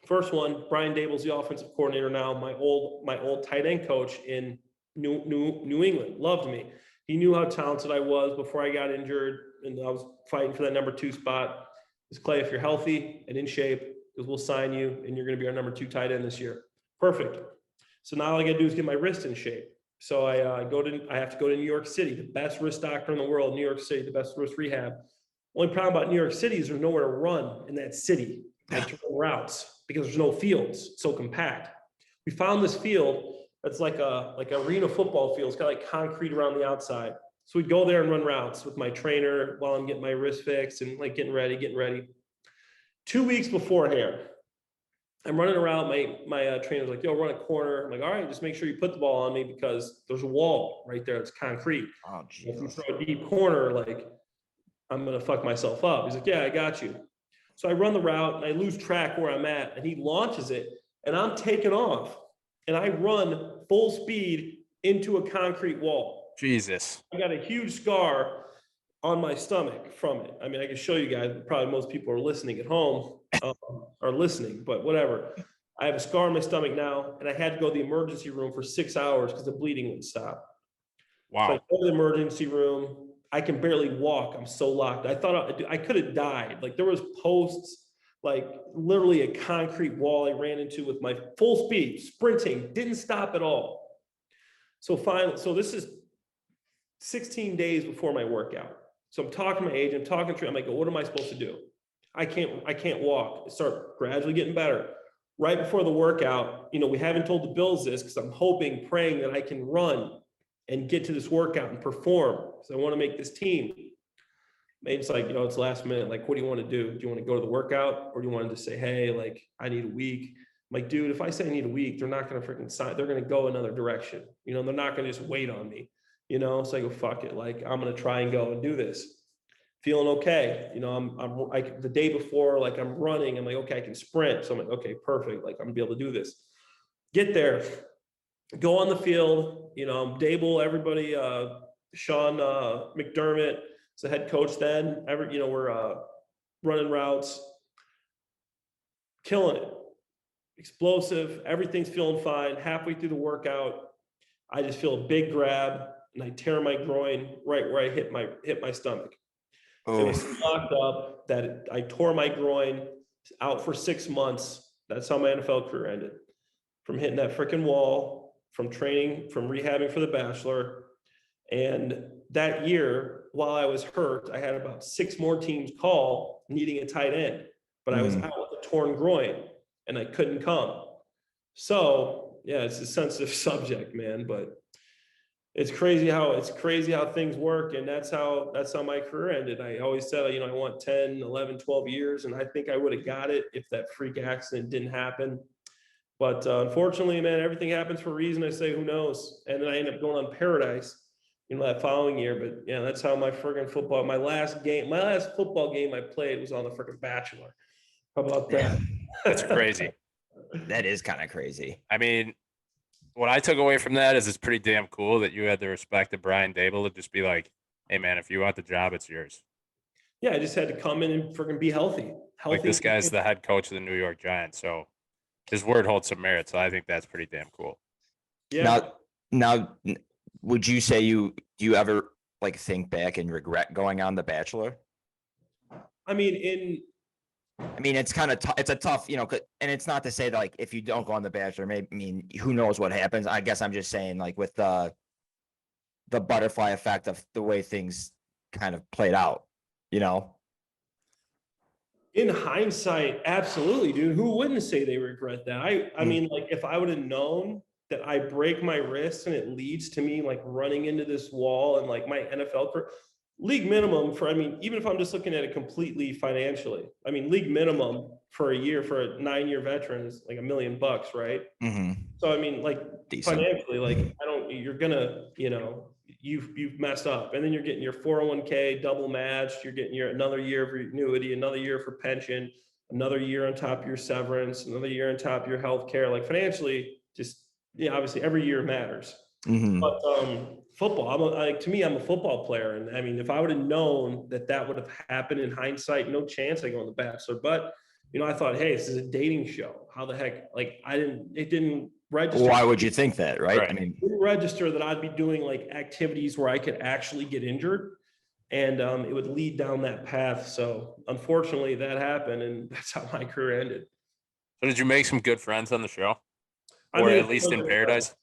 First one, Brian Dable's the offensive coordinator now. My old tight end coach in New England loved me. He knew how talented I was before I got injured, and I was fighting for that number 2 spot. He says, Clay, if you're healthy and in shape, because we'll sign you, and you're going to be our number 2 tight end this year. Perfect. So now all I got to do is get my wrist in shape. So I have to go to New York City, the best wrist doctor in the world, New York City, the best wrist rehab. Only problem about New York City is there's nowhere to run in that city, like to run routes, because there's no fields. It's so compact. We found this field that's like arena football field. It's got like concrete around the outside. So we'd go there and run routes with my trainer while I'm getting my wrist fixed and like getting ready. 2 weeks beforehand, I'm running around. My trainer's like, yo, run a corner. I'm like, all right, just make sure you put the ball on me because there's a wall right there. It's concrete. Oh, If you Jesus. throw a deep corner, like, I'm going to fuck myself up. He's like, yeah, I got you. So I run the route and I lose track where I'm at, and he launches it and I'm taking off and I run full speed into a concrete wall. Jesus. I got a huge scar on my stomach from it. I mean, I can show you guys, but probably most people are listening at home are listening, but whatever. I have a scar on my stomach now, and I had to go to the emergency room for 6 hours because the bleeding wouldn't stop. Wow. So I go to the emergency room. I can barely walk. I'm so locked. I thought I could have died. Like, there was posts, like literally a concrete wall I ran into with my full speed, sprinting, didn't stop at all. So finally, so this is 16 days before my workout. So I'm talking to my agent, I'm like, what am I supposed to do? I can't walk. Start gradually getting better. Right before the workout, you know, we haven't told the Bills this because I'm hoping, praying that I can run and get to this workout and perform. So I want to make this team. It's like, you know, it's last minute. Like, what do you want to do? Do you want to go to the workout, or do you want to say, hey, like, I need a week? I'm like, dude, if I say I need a week, they're not going to freaking sign. They're going to go another direction. You know, they're not going to just wait on me, you know? So I go, fuck it. Like, I'm going to try and go and do this. Feeling okay. You know, I'm like the day before, like I'm running, I'm like, okay, I can sprint. So I'm like, okay, perfect. Like, I'm gonna be able to do this. Get there, go on the field, you know, Dable, everybody, Sean McDermott is the head coach then. We're running routes, killing it, explosive, everything's feeling fine. Halfway through the workout, I just feel a big grab and I tear my groin right where I hit my stomach. It was locked up that I tore my groin, out for 6 months. That's how my NFL career ended. From hitting that freaking wall, from training, from rehabbing for the Bachelor. And that year, while I was hurt, I had about 6 more teams call needing a tight end, but I was out with a torn groin and I couldn't come. So yeah, it's a sensitive subject, man, but it's crazy how things work. And that's how my career ended. I always said, you know, I want 10, 11, 12 years. And I think I would have got it if that freak accident didn't happen. But unfortunately, man, everything happens for a reason. I say, who knows? And then I end up going on Paradise, you know, that following year. But yeah, that's how my friggin' football, my last football game I played was on the freaking Bachelor. How about that? That's crazy. That is kind of crazy. I mean, what I took away from that is it's pretty damn cool that you had the respect of Brian Dable to just be like, hey, man, if you want the job, it's yours. Yeah, I just had to come in and freaking be healthy. Like, this guy's the head coach of the New York Giants, so his word holds some merit. So I think that's pretty damn cool. Yeah. Now, would you say you ever like think back and regret going on The Bachelor? I mean, It's kind of it's a tough, and it's not to say that like if you don't go on The Bachelor, maybe who knows what happens. I guess I'm just saying like with the butterfly effect of the way things kind of played out, in hindsight, absolutely, dude. Who wouldn't say they regret that? I mean, like if I would have known that I break my wrist and it leads to me like running into this wall and like my NFL career, league minimum for, even if I'm just looking at it completely financially, league minimum for a year for a 9-year veteran is like $1 million, right? So like Decent. financially, like you're gonna, you've messed up, and then you're getting your 401k double matched, you're getting another year of annuity, another year for pension, another year on top of your severance, another year on top of your health care. Like financially, just obviously every year matters. But football, I'm a football player, and if I would have known that would have happened in hindsight, no chance I go on The Bachelor. But I thought, hey, this is a dating show. How the heck? Like it didn't register. Why would you think that, right? Right. It didn't register that I'd be doing like activities where I could actually get injured, and it would lead down that path. So unfortunately, that happened, and that's how my career ended. So did you make some good friends on the show, or at least in Paradise?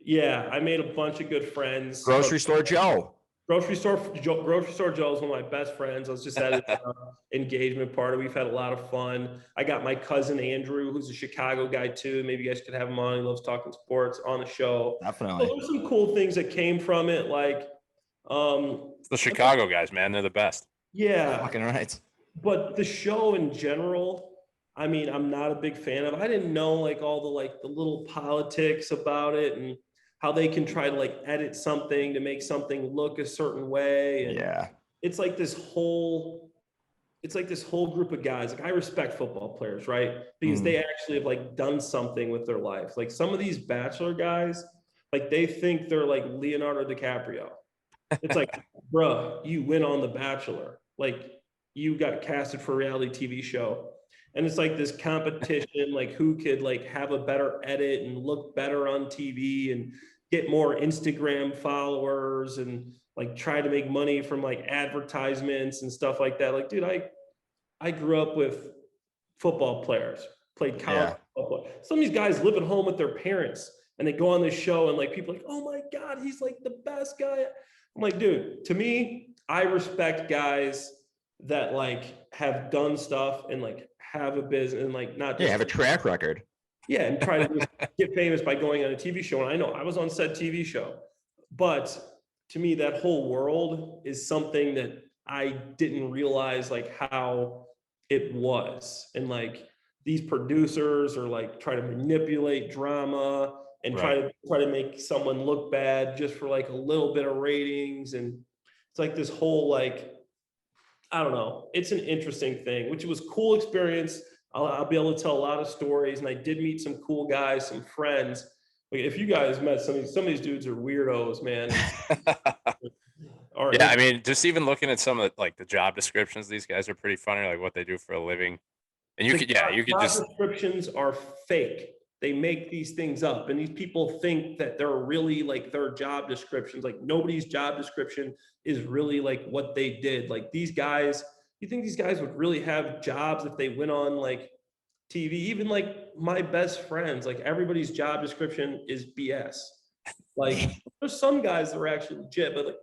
Yeah, I made a bunch of good friends. Grocery store Joe. Grocery store Joe is one of my best friends. I was just at an engagement party. We've had a lot of fun. I got my cousin Andrew, who's a Chicago guy too. Maybe you guys could have him on. He loves talking sports on the show. Definitely. So there's some cool things that came from it, like It's the Chicago guys, man. They're the best. Yeah. Fucking right. But the show in general, I'm not a big fan of. I didn't know like all the little politics about it and how they can try to like edit something to make something look a certain way. And Yeah. it's like this whole group of guys. Like I respect football players, right? Because they actually have like done something with their life. Like some of these Bachelor guys, like they think they're like Leonardo DiCaprio. It's like, bruh, you went on The Bachelor. Like you got casted for a reality TV show. And it's like this competition, like who could like have a better edit and look better on TV and get more Instagram followers and like try to make money from like advertisements and stuff like that. Like, dude, I grew up with football players, played college football. Some of these guys live at home with their parents and they go on this show and like people are like, oh my God, he's like the best guy. I'm like, dude, to me, I respect guys that like have done stuff and like have a business and like not just have a track record. Yeah, and try to get famous by going on a TV show. And I know I was on said TV show, but to me, that whole world is something that I didn't realize like how it was. And like these producers are like try to manipulate drama and try to make someone look bad just for like a little bit of ratings. And it's like this whole like, I don't know. It's an interesting thing, which was a cool experience. I'll be able to tell a lot of stories, and I did meet some cool guys, some friends. Like if you guys met some of these dudes are weirdos, man. Yeah, just even looking at some of the job descriptions, these guys are pretty funny, like what they do for a living. And you could just descriptions are fake. They make these things up, and these people think that they're really like their job descriptions. Like nobody's job description is really like what they did. Like these guys, you think these guys would really have jobs if they went on like TV? Even like my best friends, like everybody's job description is BS. Like there's some guys that are actually legit, but like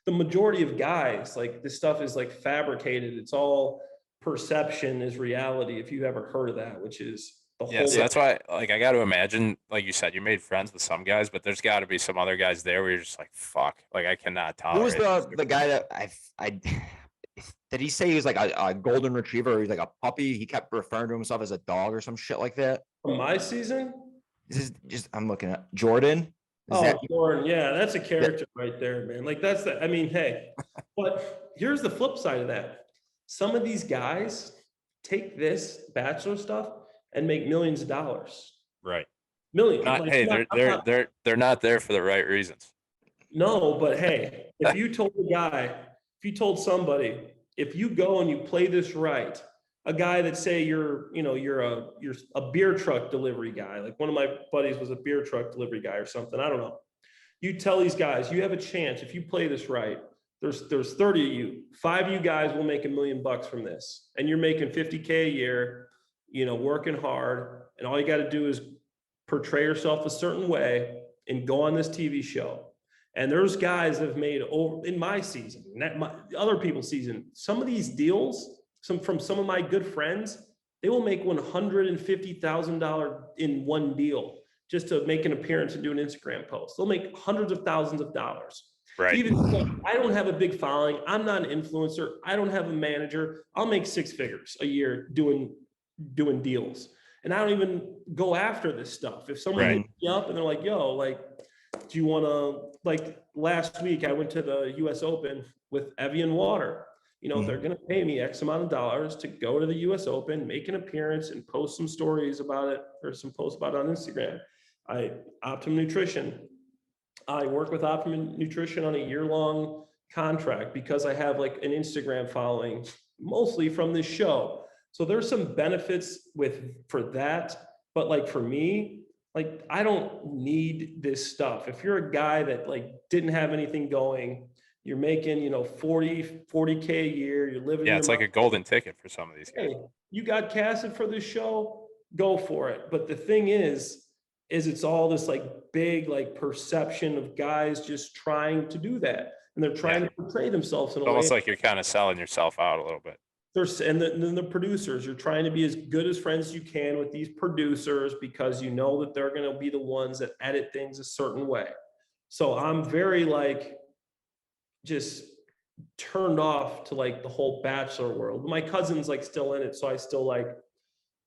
the majority of guys, like this stuff is like fabricated. It's all perception is reality. If you've ever heard of that, which is the whole. So that's why, like, I got to imagine, like you said, you made friends with some guys, but there's got to be some other guys there where you're just like, fuck, like I cannot tolerate. Who was the guy that I did he say he was like a golden retriever or he's like a puppy? He kept referring to himself as a dog or some shit like that. From my season? This is just I'm looking at Jordan. Jordan, yeah, that's a character right there, man. Like that's hey, but here's the flip side of that. Some of these guys take this Bachelor stuff and make millions of dollars. Right. Millions. They're not there for the right reasons. No, but hey, if you told somebody, if you go and you play this right, a guy that say you're a beer truck delivery guy, like one of my buddies was a beer truck delivery guy or something, I don't know. You tell these guys, you have a chance if you play this right there's 30 of you. 5 of you guys will make $1 million from this, and you're making $50K a year, you know, working hard, and all you got to do is portray yourself a certain way and go on this TV show. And there's guys that have made over in my season, other people's season, some of these deals, from some of my good friends, they will make $150,000 in one deal just to make an appearance and do an Instagram post. They'll make hundreds of thousands of dollars. Right. Even I don't have a big following. I'm not an influencer. I don't have a manager. I'll make 6 figures a year doing deals. And I don't even go after this stuff. If someone hits me up and they're like, yo, like, do you want to, like last week I went to the US Open with Evian Water. You know, they're going to pay me X amount of dollars to go to the US Open, make an appearance and post some stories about it or some posts about it on Instagram. Optimum Nutrition. I work with Optimum Nutrition on a year-long contract because I have like an Instagram following, mostly from this show. So there's some benefits for that. But like for me, like I don't need this stuff. If you're a guy that like didn't have anything going, you're making, you know, 40K a year, you're living. Yeah, it's like a golden ticket for some of these guys. Hey, you got casted for this show, go for it. But the thing is it's all this like big like perception of guys just trying to do that, and they're trying to portray themselves in a way. Almost like you're kind of selling yourself out a little bit. And then the producers, you're trying to be as good as friends as you can with these producers because you know that they're going to be the ones that edit things a certain way. So I'm very like just turned off to like the whole Bachelor world. My cousin's like still in it, so I still like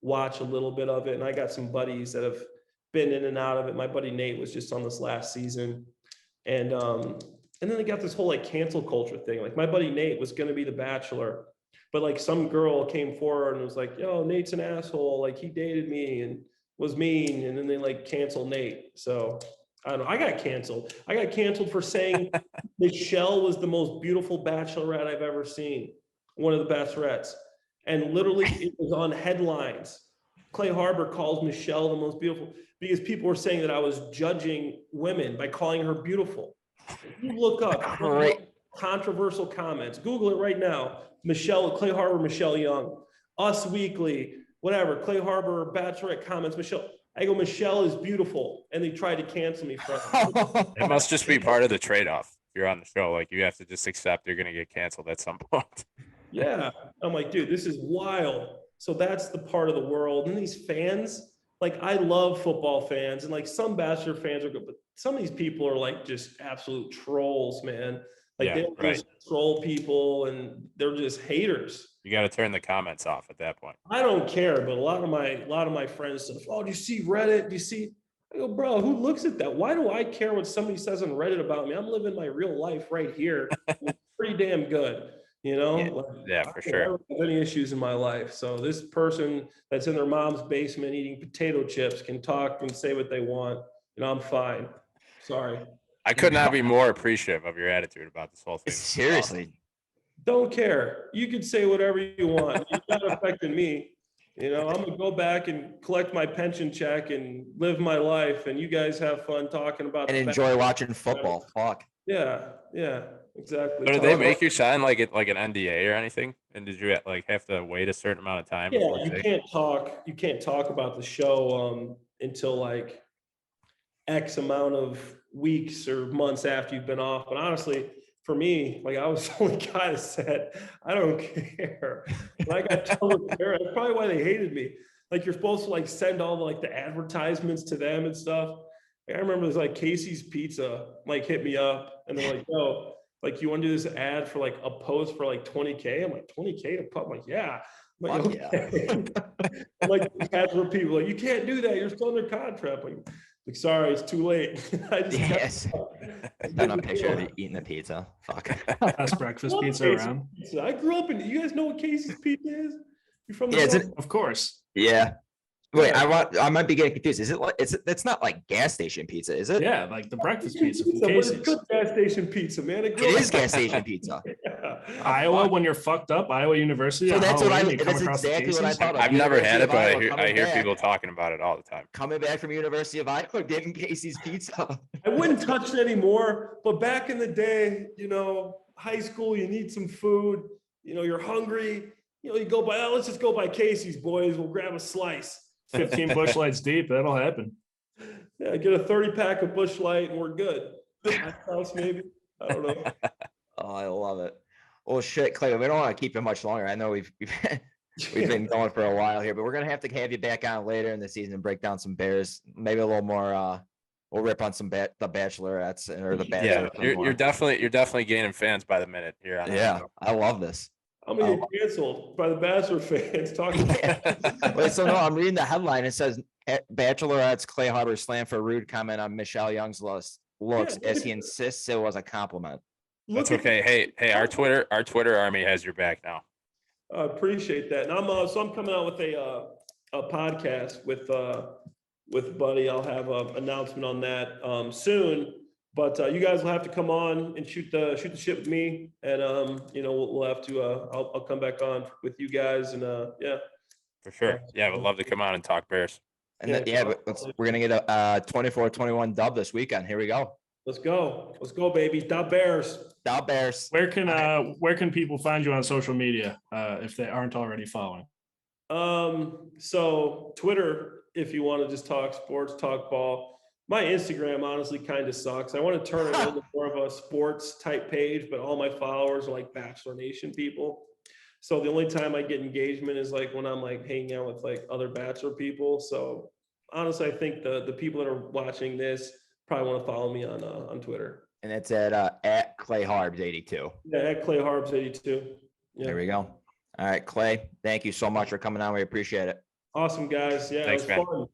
watch a little bit of it, and I got some buddies that have been in and out of it. My buddy Nate was just on this last season, and then they got this whole like cancel culture thing. Like my buddy Nate was going to be the Bachelor, but like some girl came forward and was like, yo, Nate's an asshole, like he dated me and was mean, and then they like canceled Nate. So I don't know, I got canceled for saying Michelle was the most beautiful Bachelorette I've ever seen, one of the Bachelorettes, and literally it was on headlines. Clay Harbor calls Michelle the most beautiful because people were saying that I was judging women by calling her beautiful. If you look up controversial comments, Google it right now. Clay Harbor, Michelle Young, Us Weekly, whatever, Clay Harbor, Bachelorette comments, Michelle. I go, Michelle is beautiful. And they tried to cancel me from it. It must just be part of the trade-off. If you're on the show, like you have to just accept you're going to get canceled at some point. Yeah. I'm like, dude, this is wild. So that's the part of the world. And these fans, like I love football fans, and like some Bachelor fans are good, but some of these people are like just absolute trolls, man. Like they just troll people and they're just haters. You got to turn the comments off at that point. I don't care, but a lot of my friends said, "Oh, do you see Reddit? Do you see?" I go, "Bro, who looks at that? Why do I care what somebody says on Reddit about me? I'm living my real life right here. It's pretty damn good." You know, for sure. I don't have any issues in my life. So this person that's in their mom's basement eating potato chips can talk and say what they want. You know, I'm fine. Sorry. I could not be more appreciative of your attitude about this whole thing. Seriously. Don't care. You can say whatever you want. It's not affecting me. You know, I'm gonna go back and collect my pension check and live my life, and you guys have fun talking about and enjoy watching football. Fuck. Yeah, exactly. So did they make you sign like an NDA or anything? And did you like have to wait a certain amount of time? Yeah, you can't talk. You can't talk about the show until like X amount of weeks or months after you've been off. But honestly, for me, like I was the only guy that said, I don't care. And I got told to care. That's probably why they hated me. Like you're supposed to like send all the like the advertisements to them and stuff. Like, I remember it was like Casey's Pizza like hit me up and they're like, yo, like you want to do this ad for like a post for like 20K? I'm like, 20K to put? I'm like, yeah. I'm like, okay. Like ads for people like, you can't do that. You're still under contract. Like, sorry, it's too late. I just done a picture of eating the pizza. Fuck. Best breakfast pizza around. Pizza. I grew up in. You guys know what Casey's Pizza is? You're from the North? Of course. Yeah. Wait, I might be getting confused. Is it like it's not like gas station pizza, is it? Yeah, like the breakfast pizza from It's Casey's. good gas station pizza, man. It is gas station pizza. Yeah. Iowa, when you're fucked up, Iowa University. So on that's what Halloween, you come that's across the exactly what I cases. thought of. I've never had University it, of but Iowa I coming hear back- people talking about it all the time. coming back from University of Iowa, getting Casey's pizza. I wouldn't touch it anymore, but back in the day, high school, you need some food, you're hungry, you go by, let's just go by Casey's, boys, we'll grab a slice. 15 Busch Lights deep. That'll happen. Yeah, get a 30-pack of Busch Light and we're good. House maybe, I don't know. Oh, I love it. Well, shit, Clay, we don't want to keep it much longer. I know we've been going for a while here, but we're gonna have to have you back on later in the season and break down some Bears, maybe a little more. We'll rip on some the Bachelorettes or the Bachelor. Yeah, you're definitely gaining fans by the minute here. Yeah, I love this. I'm gonna get canceled by the Bachelor fans talking about Wait, so no, I'm reading the headline. It says Bachelorette's Clay Harbor slam for rude comment on Michelle Young's looks Yeah, as he insists it was a compliment. That's Look at- okay. Hey, our Twitter army has your back now. I appreciate that. And I'm coming out with a podcast with Buddy. I'll have an announcement on that soon. But you guys will have to come on and shoot the shit with me, and we'll have to. I'll come back on with you guys, and yeah. For sure. Yeah, we'd love to come on and talk Bears. And we're gonna get a 24-21 dub this weekend. Here we go. Let's go, baby. Dub Bears. Dub Bears. Where can people find you on social media if they aren't already following? So Twitter, if you want to just talk sports, talk ball. My Instagram honestly kind of sucks. I want to turn it a little more of a sports type page, but all my followers are like Bachelor Nation people. So the only time I get engagement is like when I'm like hanging out with like other Bachelor people. So honestly, I think the people that are watching this probably want to follow me on Twitter. And it's at Clay Harbs 82. Yeah, at Clay Harbs 82. Yeah. There we go. All right, Clay. Thank you so much for coming on. We appreciate it. Awesome, guys. Yeah, Thanks, it was fun.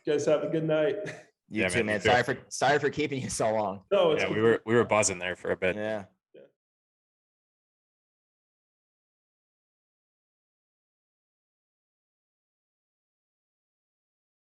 You guys have a good night. You Yeah, too, man, man. you too. Sorry for keeping you so long. No, it's Yeah, we were buzzing there for a bit. Yeah.